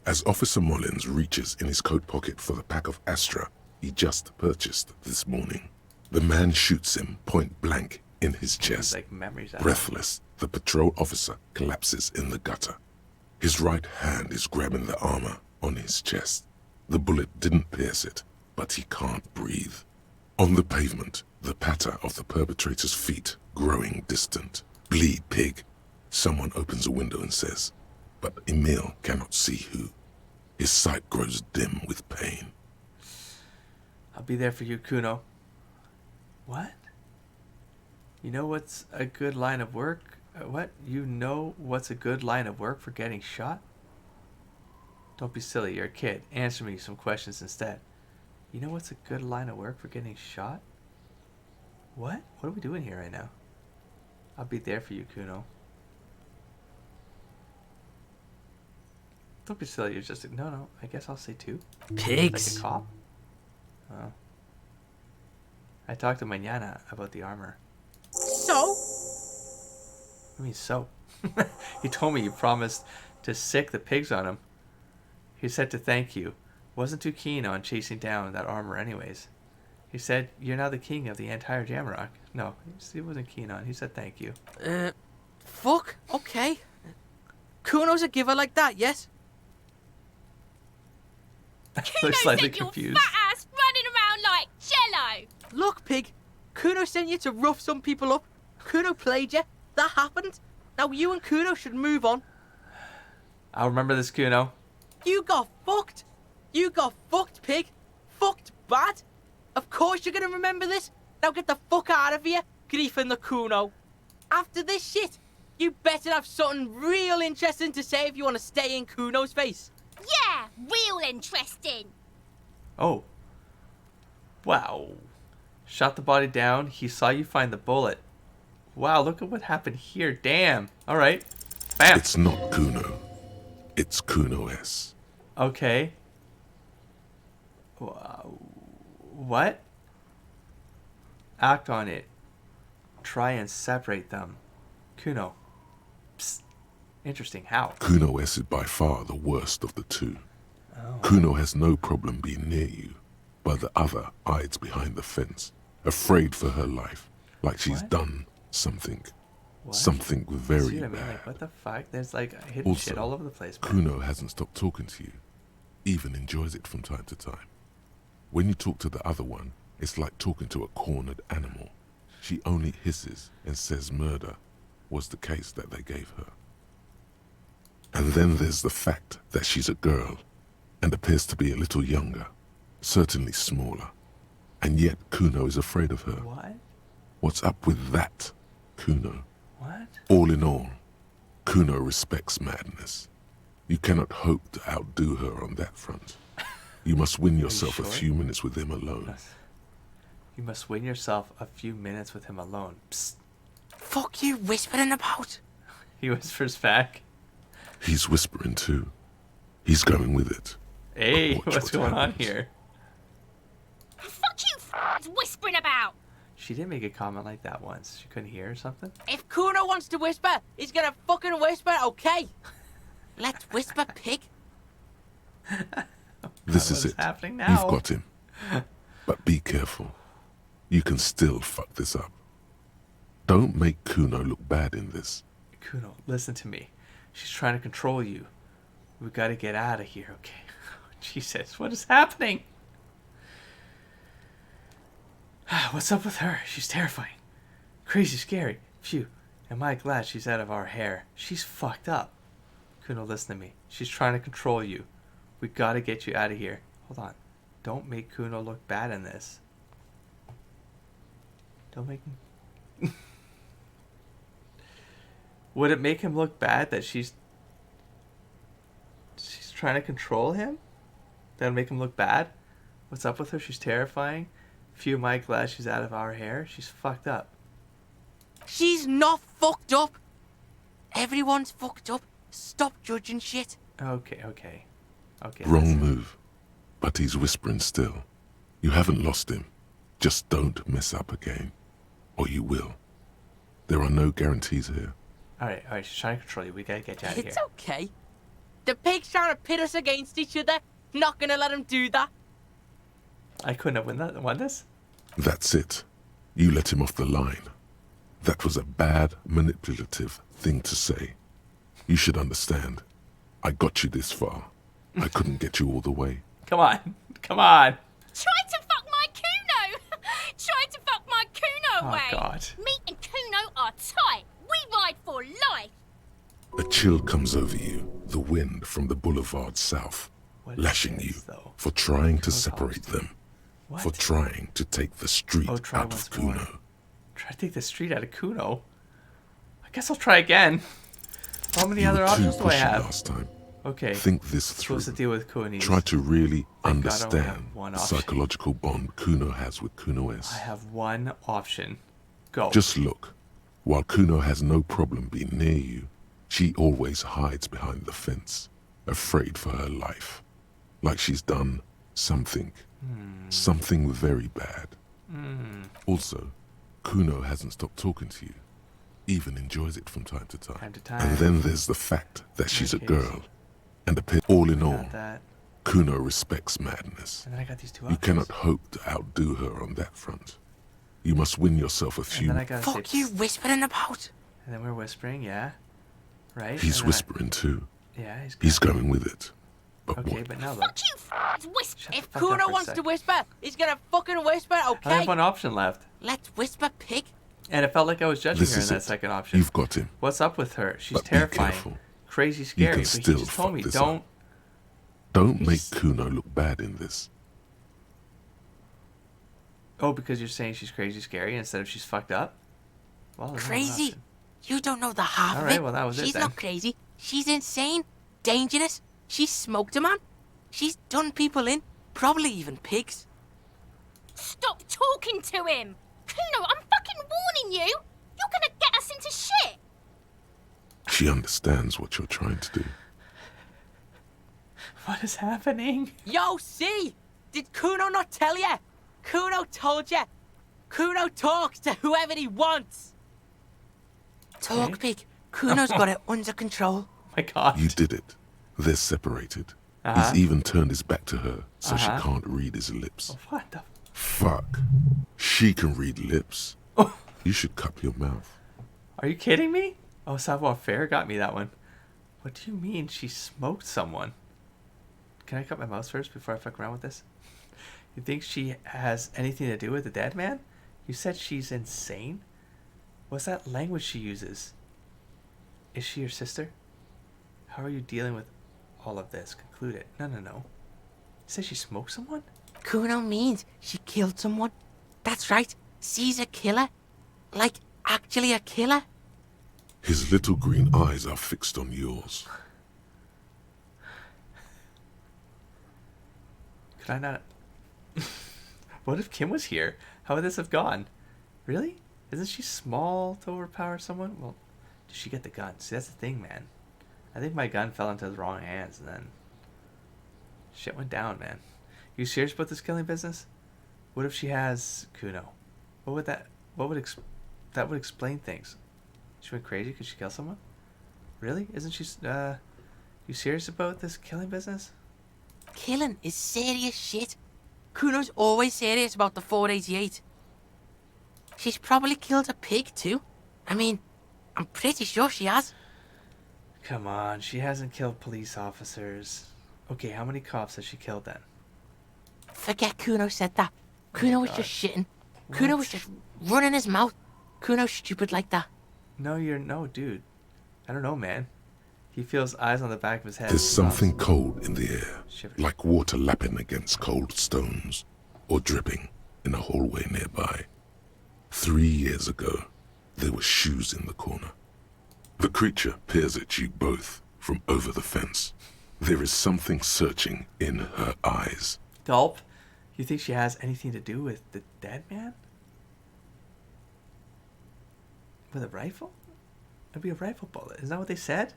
As Officer Mullins reaches in his coat pocket for the pack of Astra he just purchased this morning, the man shoots him point blank in his chest. Like memories. Breathless, the patrol officer collapses in the gutter. His right hand is grabbing the armor on his chest. The bullet didn't pierce it, but he can't breathe. On the pavement, the patter of the perpetrator's feet growing distant. Bleed, pig. Someone opens a window and says, but Emile cannot see who. His sight grows dim with pain. I'll be there for you, Kuno. What? You know what's a good line of work? What? You know what's a good line of work for getting shot? Don't be silly, you're a kid. Answer me some questions instead. You know what's a good line of work for getting shot? What? What are we doing here right now? I'll be there for you, Kuno. Don't be silly, you're just... No, I guess I'll say 2. Pigs. Like a cop? Oh. I talked to Mañana about the armor. So? I mean, so. He told me you promised to sick the pigs on him. He said to thank you. Wasn't too keen on chasing down that armor anyways. He said, you're now the king of the entire Jamrock. No, he wasn't keen on. He said thank you. Fuck, okay. Kuno's a giver like that, yes? They're Kuno slightly sent your confused. fat ass running around like jello. Look, pig, Kuno sent you to rough some people up. Kuno played you. That happened. Now you and Kuno should move on. I'll remember this, Kuno. You got fucked. You got fucked, pig. Fucked bad. Of course you're gonna remember this. Now get the fuck out of here, griefing the Kuno. After this shit, you better have something real interesting to say if you want to stay in Kuno's face. Yeah, real interesting. Oh. Wow. Shot the body down. He saw you find the bullet. Wow, look at what happened here. Damn. All right. Bam. It's not Kuno. It's Kuno S. Okay. Wow. What? Act on it. Try and separate them. Kuno. Psst. Interesting. How? Kuno S is by far the worst of the two. Kuno has no problem being near you, but the other hides behind the fence, afraid for her life, like she's What? done something. What? Something very See what I mean? bad. Like, what the fuck? There's like hidden Also, shit all over the place. Man. Kuno hasn't stopped talking to you, even enjoys it from time to time. When you talk to the other one, it's like talking to a cornered animal. She only hisses and says murder was the case that they gave her. And then there's the fact that she's a girl and appears to be a little younger, certainly smaller. And yet Kuno is afraid of her. What? What's up with that, Kuno? What? All in all, Kuno respects madness. You cannot hope to outdo her on that front. You must win yourself a sure? few minutes with him alone. Yes. You must win yourself a few minutes with him alone. Psst. Fuck you whispering about? He whispers back. He's whispering too. He's going with it. Hey, But watch what's what going on happens. here? Fuck you whispering about. She did make a comment like that once. She couldn't hear or something. If Kuno wants to whisper, he's gonna fucking whisper, okay? Let's whisper, pig. This What is it. happening now? You've got him. But be careful. You can still fuck this up. Don't make Kuno look bad in this. Kuno, listen to me. She's trying to control you. We gotta get out of here, okay? Jesus, what is happening? What's up with her? She's terrifying. Crazy scary. Phew. Am I glad she's out of our hair? She's fucked up. Kuno, listen to me. She's trying to control you. We gotta get you out of here. Hold on. Don't make Kuno look bad in this. Don't make him... Would it make him look bad that she's trying to control him? That'll make him look bad? What's up with her? She's terrifying. Phew, am I glad she's out of our hair? She's fucked up. She's not fucked up. Everyone's fucked up. Stop judging shit. Okay, okay. Okay. Wrong listen. move. But he's whispering still. You haven't lost him. Just don't mess up again. Or you will. There are no guarantees here. Alright, she's trying to control you. We gotta get you out of here. It's okay. The pig's trying to pit us against each other. Not gonna let him do that. I couldn't have won this? That's it. You let him off the line. That was a bad, manipulative thing to say. You should understand. I got you this far. I couldn't get you all the way. Come on. Come on. Try to fuck my Kuno. Try to fuck my Kuno Oh, way. God. Me and Kuno are tight. We ride for life. A chill comes over you, the wind from the boulevard south, What is lashing this, you though? for trying to Kuno's separate house. them, What? for trying to take the street Oh, try out once of Kuno. more. Try to take the street out of Kuno. I guess I'll try again. How many You other were too options do I pushy have? last time. Okay. Think this through. Supposed to deal with Kunis. Try to really Thank God I only understand have one the option. psychological bond Kuno has with Kuno S. I have one option. Go. Just look. While Kuno has no problem being near you, she always hides behind the fence, afraid for her life. Like she's done something. Something very bad. Also, Kuno hasn't stopped talking to you, even enjoys it from time to time. Time to time. And then there's the fact that she's a Okay. girl, and all in all, Got that. Kuno respects madness. And then I got these two You options. cannot hope to outdo her on that front. You must win yourself a And few. then I gotta Fuck say, you whispering about? And then we're whispering, yeah. Right? He's And then whispering too. Yeah, He's going with it. But Okay, what? but now Fuck look. you, f***ing whisper. Shut the If fuck up Kuno for a wants sec. to whisper, he's gonna fucking whisper, I okay? have one option left. Let's whisper, pig. And it felt like I was judging This her in is that it. second option. You've got him. What's up with her? She's But be terrifying. careful. Crazy You scary. can But he still just told fuck me, this don't. up. Don't make He's- Kuno look bad in this. Oh, because you're saying she's crazy scary instead of she's fucked up? Well, there's another Crazy? option. You don't know the half of Alright, it. well, that was it She's then. not crazy. She's insane. Dangerous. She's smoked a man. She's done people in. Probably even pigs. Stop talking to him. Kuno, I'm fucking warning you. You're gonna get us into shit. She understands what you're trying to do. What is happening? Yo, see? Did Kuno not tell ya? Kuno told ya. Kuno talks to whoever he wants. Talk, Okay. pig. Kuno's got it under control. Oh my god. You did it. They're separated. Uh-huh. He's even turned his back to her, so she Uh-huh. can't read his lips. Oh, what the? Fuck. She can read lips. Oh. You should cup your mouth. Are you kidding me? Oh, savoir faire got me that one. What do you mean she smoked someone? Can I cut my mouse first before I fuck around with this? You think she has anything to do with the dead man? You said she's insane? What's that language she uses? Is she your sister? How are you dealing with all of this? Conclude it. No. You said she smoked someone? Kuno means she killed someone. That's right. She's a killer. Like, actually a killer. His little green eyes are fixed on yours. Could I not... What if Kim was here? How would this have gone? Really? Isn't she small to overpower someone? Well, did she get the gun? See, that's the thing, man. I think my gun fell into the wrong hands, and then... Shit went down, man. You serious about this killing business? What if she has Kuno? What would that... that would explain things. She went crazy because she killed someone? Really? Isn't she... You serious about this killing business? Killing is serious shit. Kuno's always serious about the 488. She's probably killed a pig too. I mean, I'm pretty sure she has. Come on, she hasn't killed police officers. Okay, how many cops has she killed then? Forget Kuno said that. Kuno was just shitting. Kuno What? was just running his mouth. Kuno's stupid like that. No, dude. I don't know, man. He feels eyes on the back of his head. There's something cold in the air, Shivers. like water lapping against cold stones, or dripping in a hallway nearby. 3 years ago, there were shoes in the corner. The creature peers at you both from over the fence. There is something searching in her eyes. Gulp. You think she has anything to do with the dead man? With a rifle? It'd be a rifle bullet. Isn't that what they said?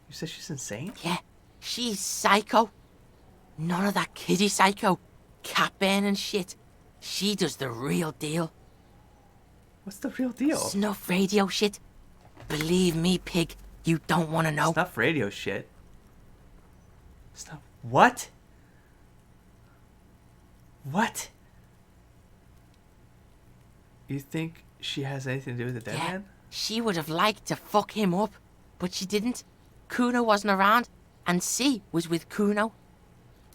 You said she's insane? Yeah, she's psycho. None of that kiddie psycho. Cat burning shit. She does the real deal. What's the real deal? Snuff radio shit. Believe me, pig, you don't want to know. Snuff radio shit. Snuff. What? What? You think she has anything to do with the dead Yeah, man? she would have liked to fuck him up, but she didn't. Kuno wasn't around, and C was with Kuno.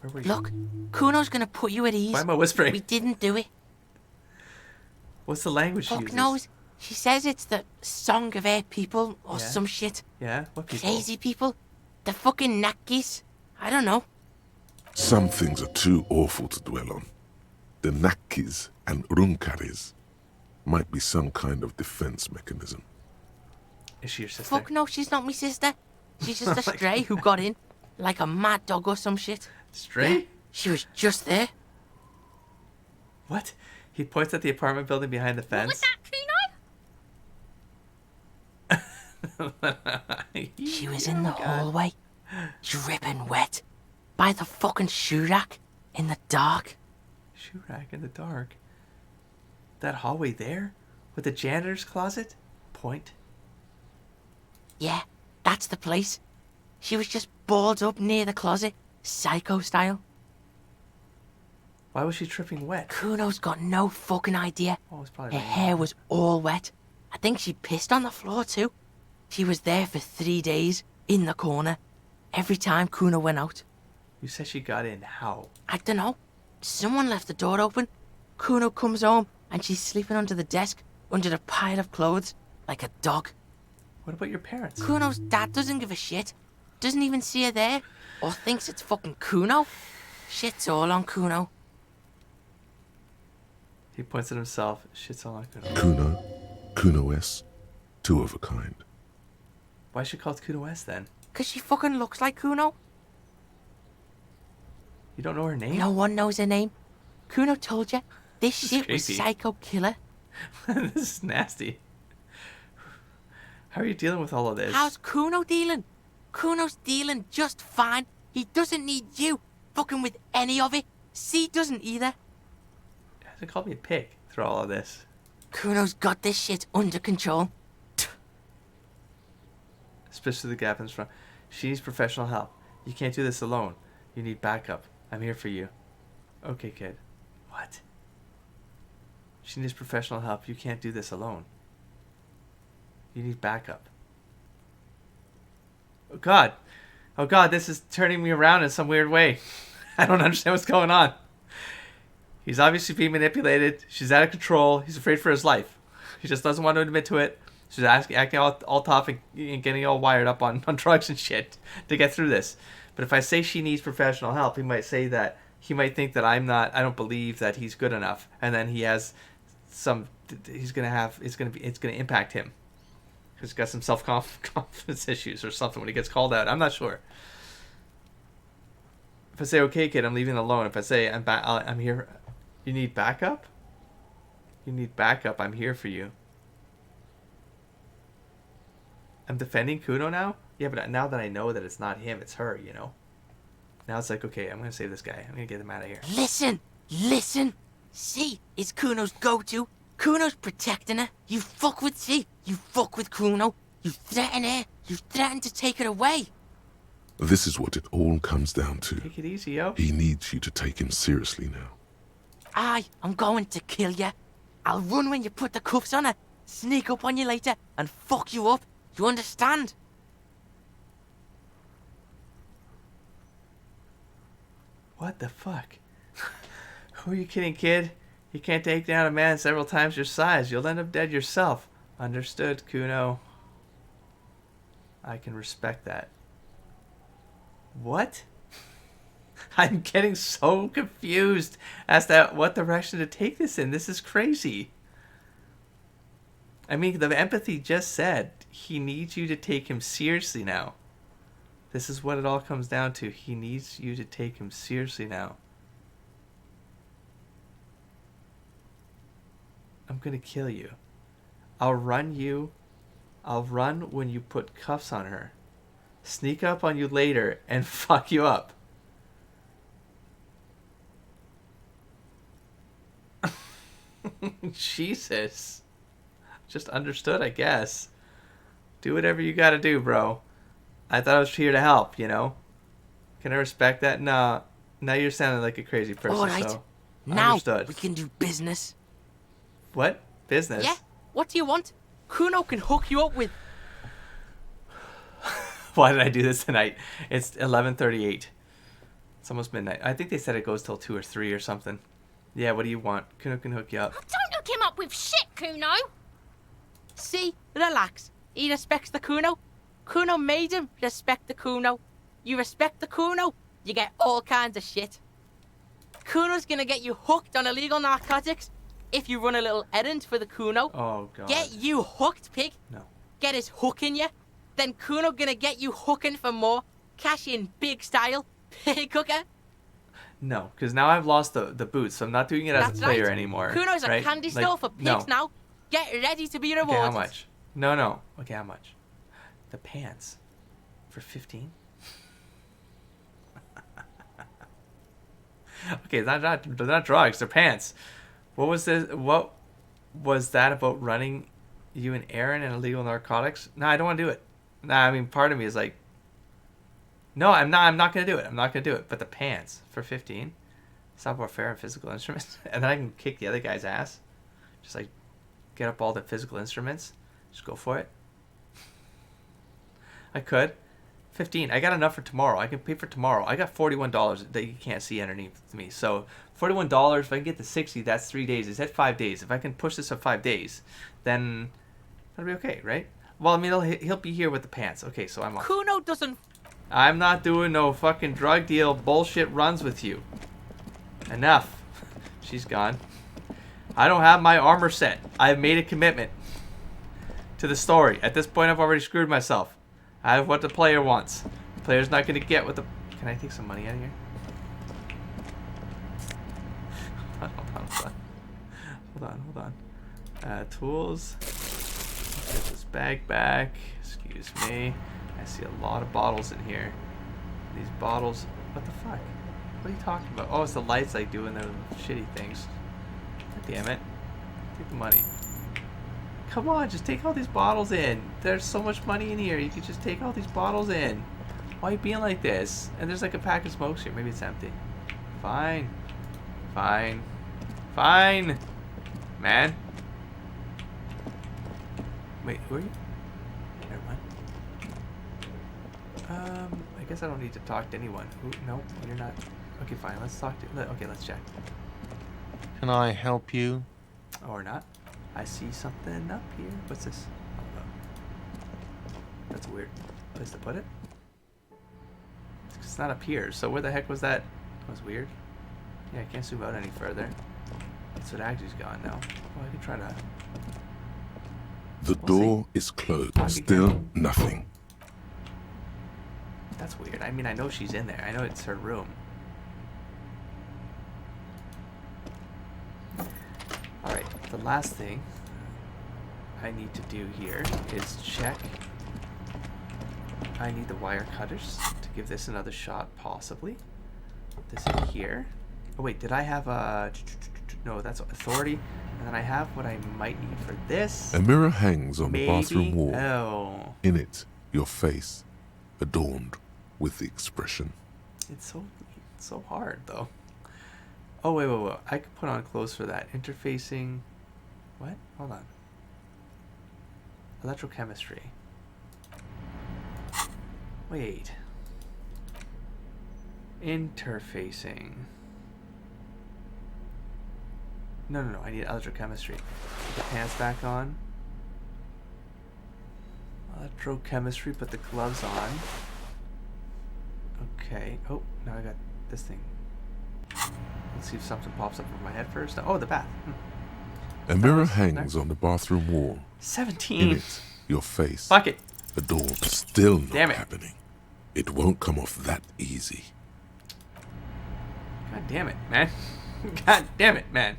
Where were you? Look, Kuno's gonna put you at ease. Why am I whispering? We didn't do it. What's the language she Fuck uses? knows. She says it's the song of her people or Yeah? some shit. Yeah? What people? Crazy people. The fucking Nakis. I don't know. Some things are too awful to dwell on. The Nakis and Runkaris might be some kind of defense mechanism. Is she your sister? Fuck no, she's not my sister. She's just a stray who got in. Like a mad dog or some shit. Stray? She was just there. What? He points at the apartment building behind the What fence. was that, Kuno? She was in the hallway, dripping wet, by the fucking shoe rack, in the dark. Shoe rack in the dark. That hallway there? With the janitor's closet? Point. Yeah, that's the place. She was just balled up near the closet, psycho style. Why was she tripping wet? Kuno's got no fucking idea. Oh, it was probably Her raining. hair was all wet. I think she pissed on the floor too. She was there for 3 days, in the corner, every time Kuno went out. You said she got in. How? I dunno. Someone left the door open. Kuno comes home and she's sleeping under the desk, under the pile of clothes, like a dog. What about your parents? Kuno's dad doesn't give a shit. Doesn't even see her there, or thinks it's fucking Kuno. Shit's all on Kuno. He points at himself. Shit's all on Kuno. Kuno, Kuno S, two of a kind. Why is she called Kuno S then? 'Cause she fucking looks like Kuno. You don't know her name? No one knows her name. Kuno told you, this This is shit was creepy. psycho killer. This is nasty. How are you dealing with all of this? How's Kuno dealing? Kuno's dealing just fine. He doesn't need you fucking with any of it. C doesn't either. He hasn't called me a pig through all of this. Kuno's got this shit under control. Especially the gap in front. She needs professional help. You can't do this alone. You need backup. I'm here for you. Okay, kid. What? She needs professional help. You can't do this alone. You need backup. Oh God. Oh God, this is turning me around in some weird way. I don't understand what's going on. He's obviously being manipulated. She's out of control. He's afraid for his life. He just doesn't want to admit to it. She's acting all tough and getting all wired up on drugs and shit to get through this. But if I say she needs professional help, he might say that he might think that I don't believe that he's good enough, and then he has it's gonna impact him. He's got some self-confidence issues or something when he gets called out. I'm not sure. If I say, okay, kid, I'm leaving alone. If I say, I'm here, you need backup? You need backup. I'm here for you. I'm defending Kuno now? Yeah, but now that I know that it's not him, it's her, you know? Now it's like, okay, I'm going to save this guy. I'm going to get him out of here. Listen. C is Kuno's go-to. Kuno's protecting her. You fuck with C. You fuck with Kuno. You threaten her. You threaten to take her away. This is what it all comes down to. Take it easy, yo. He needs you to take him seriously now. I'm going to kill you. I'll run when you put the cuffs on her, sneak up on you later, and fuck you up. You understand? What the fuck? Who are you kidding, kid? You can't take down a man several times your size. You'll end up dead yourself. Understood, Kuno. I can respect that. What? I'm getting so confused as to what direction to take this in. This is crazy. I mean, the empathy just said he needs you to take him seriously now. This is what it all comes down to. He needs you to take him seriously now. I'm gonna kill you. I'll run when you put cuffs on her. Sneak up on you later and fuck you up. Jesus. Just understood, I guess. Do whatever you gotta do, bro. I thought I was here to help, you know? Can I respect that? Nah. Now you're sounding like a crazy person, Alright. so... Now Understood. we can do business. What? Business? Yeah? What do you want? Kuno can hook you up with... Why did I do this tonight? It's 11:38. It's almost midnight. I think they said it goes till 2 or 3 or something. Yeah, what do you want? Kuno can hook you up. Don't hook him up with shit, Kuno. See? Relax. He respects the Kuno. Kuno made him respect the Kuno. You respect the Kuno, you get all kinds of shit. Kuno's gonna get you hooked on illegal narcotics if you run a little errand for the Kuno. Oh, God. Get you hooked, pig. No. Get his hook in you. Then Kuno gonna get you hooking for more. Cash in big style. Pig hooker. No, because now I've lost the boots, so I'm not doing it as That's a player right. anymore. Kuno's a right? candy Like, store for pigs no. now. Get ready to be rewarded. Okay, how much? No. Okay, how much? The pants. For 15? Okay, they're not drugs, they're pants. What was this? What? Was that about running you and Aaron and illegal narcotics? No, I don't want to do it. No, I mean, part of me is like, no, I'm not going to do it. I'm not going to do it. But the pants for 15, software fair and physical instruments. And then I can kick the other guy's ass. Just like get up all the physical instruments. Just go for it. I could. 15. I got enough for tomorrow. I can pay for tomorrow. I got $41 that you can't see underneath me. So $41, if I can get to 60, that's 3 days. Is that 5 days? If I can push this up 5 days, then that'll be okay, right? Well, I mean, he'll be here with the pants. Okay, so I'm off. Kuno doesn't. I'm not doing no fucking drug deal bullshit runs with you. Enough. She's gone. I don't have my armor set. I've made a commitment to the story. At this point, I've already screwed myself. I have what the player wants. The player's not going to get what the... Can I take some money out of here? Hold on. Tools. Get this bag back. Excuse me. I see a lot of bottles in here. These bottles... What the fuck? What are you talking about? Oh, it's the lights I do in those shitty things. God damn it. Take the money. Come on, just take all these bottles in. There's so much money in here. You could just take all these bottles in. Why are you being like this? And there's like a pack of smokes here. Maybe it's empty. Fine. Fine. Fine. Man. Wait, who are you? Never mind. I guess I don't need to talk to anyone. Who? No, you're not. Okay, fine. Let's talk to... Okay, let's check. Can I help you? Or not. I see something up here. What's this? Oh, that's a weird place to put it. It's not up here. So where the heck was that? That was weird. Yeah, I can't zoom out any further. So it actually's gone now. Well, I can try to... The door is closed. Still nothing. That's weird. I mean, I know she's in there. I know it's her room. Alright, the last thing I need to do here is check. I need the wire cutters to give this another shot, possibly. This in here. Oh wait, did I have a... No, that's authority. And then I have what I might need for this. A mirror hangs on the bathroom wall. Oh. In it, your face, adorned with the expression. It's so hard, though. Oh, wait. I could put on clothes for that. Interfacing... What? Hold on. Electrochemistry. Wait. Interfacing. No. I need electrochemistry. Put the pants back on. Electrochemistry. Put the gloves on. Okay. Oh, now I got this thing. Let's see if something pops up over my head first. Oh, the bath. A mirror hangs on the bathroom wall. 17. In it, your face. Fuck it. Adorned. Still not Damn it. happening. It won't come off that easy. God damn it, man. God damn it, man.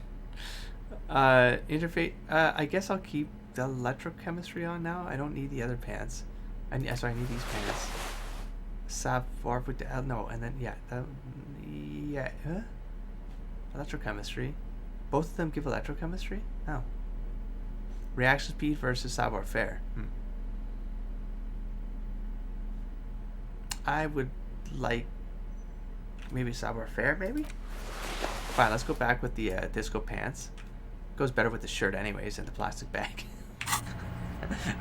Interface. I guess I'll keep the electrochemistry on now. I don't need the other pants. I need these pants. Savoir with the no, and then electrochemistry. Both of them give electrochemistry? Oh. Reaction speed versus savoir faire. I would like maybe savoir faire, maybe? Fine, let's go back with the disco pants. Goes better with the shirt anyways and the plastic bag.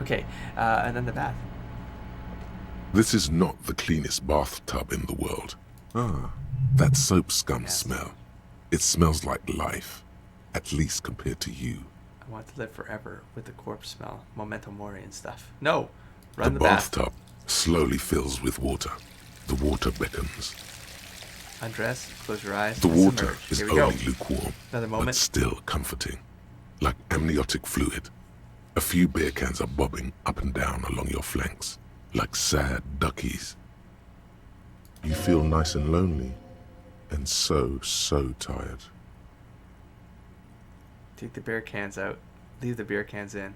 Okay, and then the bath. This is not the cleanest bathtub in the world. That soap scum smell. It smells like life, at least compared to you. I want to live forever with the corpse smell, memento mori and stuff. No, The run the bath. bathtub slowly fills with water. The water beckons. Undress, close your eyes. The and water submerge. is Here we go. only lukewarm, Another but moment. still comforting, like amniotic fluid. A few beer cans are bobbing up and down along your flanks, like sad duckies. You feel nice and lonely, and so tired. Take the beer cans out. Leave the beer cans in.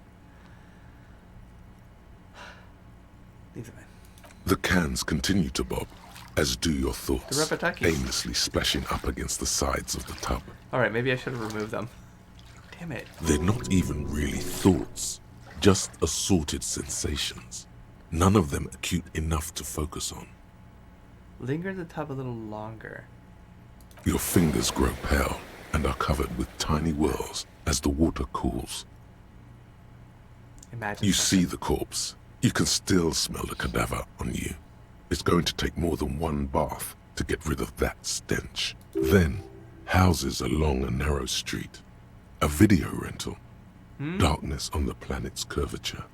Leave them in. The cans continue to bob, as do your thoughts, The rubber duckies. aimlessly splashing up against the sides of the tub. Alright, maybe I should have removed them. Damn it. They're not even really thoughts, just assorted sensations. None of them acute enough to focus on. Linger in the tub a little longer. Your fingers grow pale and are covered with tiny whirls as the water cools. Imagine You something. see the corpse. You can still smell the cadaver on you. It's going to take more than one bath to get rid of that stench. Then, houses along a narrow street. A video rental. Darkness on the planet's curvature.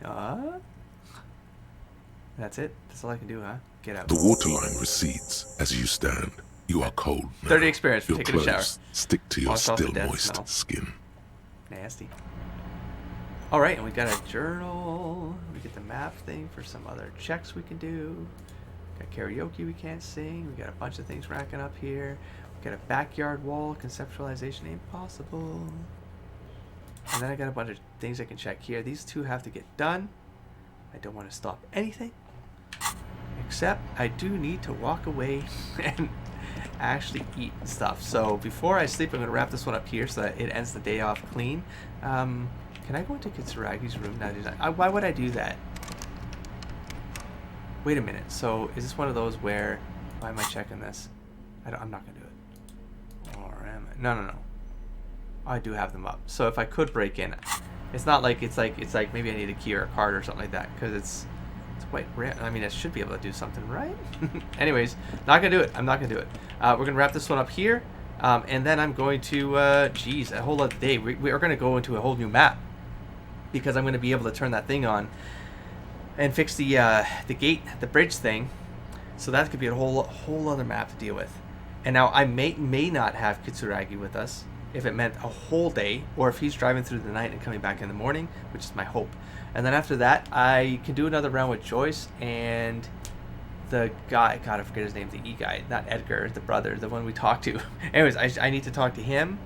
That's it? That's all I can do, huh? Get out. The waterline recedes as you stand. You are cold now. 30 experience for Your taking a shower. clothes stick to your Wash off the still death moist smell. skin. Nasty. Alright, and we got a journal. We get the map thing for some other checks we can do. Got karaoke we can't sing. We got a bunch of things racking up here. We got a backyard wall. Conceptualization ain't possible. And then I got a bunch of things I can check here. These two have to get done. I don't want to stop anything. Except I do need to walk away and actually eat stuff. So before I sleep, I'm going to wrap this one up here so that it ends the day off clean. Can I go into Kitsuragi's room now? Why would I do that? Wait a minute. So is this one of those where... Why am I checking this? I'm not going to do it. Or am I? No. I do have them up. So if I could break in... It's not like it's like maybe I need a key or a card or something like that, because it's quite rare. I mean, I should be able to do something, right? Anyways, not gonna do it. I'm not gonna do it. We're gonna wrap this one up here, and then I'm going to geez, a whole other day. We are gonna go into a whole new map because I'm gonna be able to turn that thing on and fix the gate, the bridge thing. So that could be a whole other map to deal with. And now I may not have Kitsuragi with us, if it meant a whole day, or if he's driving through the night and coming back in the morning, which is my hope. And then after that, I can do another round with Joyce and the guy, God, I forget his name, the E guy, not Edgar, the brother, the one we talked to. Anyways, I need to talk to him.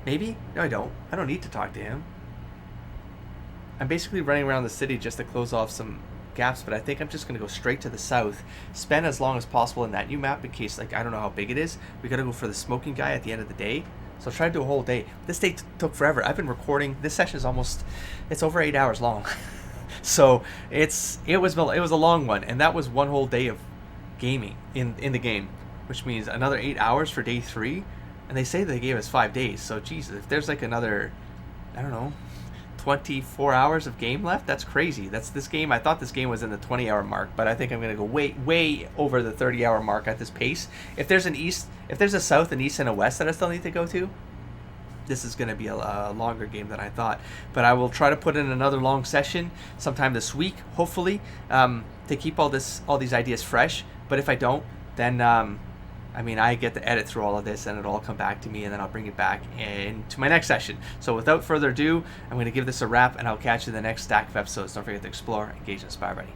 Maybe? No, I don't. I don't need to talk to him. I'm basically running around the city just to close off some gaps, but I think I'm just going to go straight to the south, spend as long as possible in that new map in case, like, I don't know how big it is. We got to go for the smoking guy at the end of the day. So I'll try to do a whole day. This day took forever. I've been recording. This session is it's over 8 hours long. So it was a long one, and that was one whole day of gaming in the game, which means another 8 hours for day 3. And they say they gave us 5 days. So Jesus, if there's like another, I don't know, 24 hours of game left, that's crazy. That's this game. I thought this game was in the 20-hour mark, but I think I'm going to go way over the 30-hour mark at this pace. If there's a south, an east, and a west that I still need to go to, this is going to be a longer game than I thought. But I will try to put in another long session sometime this week, hopefully, to keep all these ideas fresh. But if I don't, then I get to edit through all of this, and it'll all come back to me, and then I'll bring it back into my next session. So without further ado, I'm going to give this a wrap, and I'll catch you in the next stack of episodes. Don't forget to explore, engage, and inspire, buddy.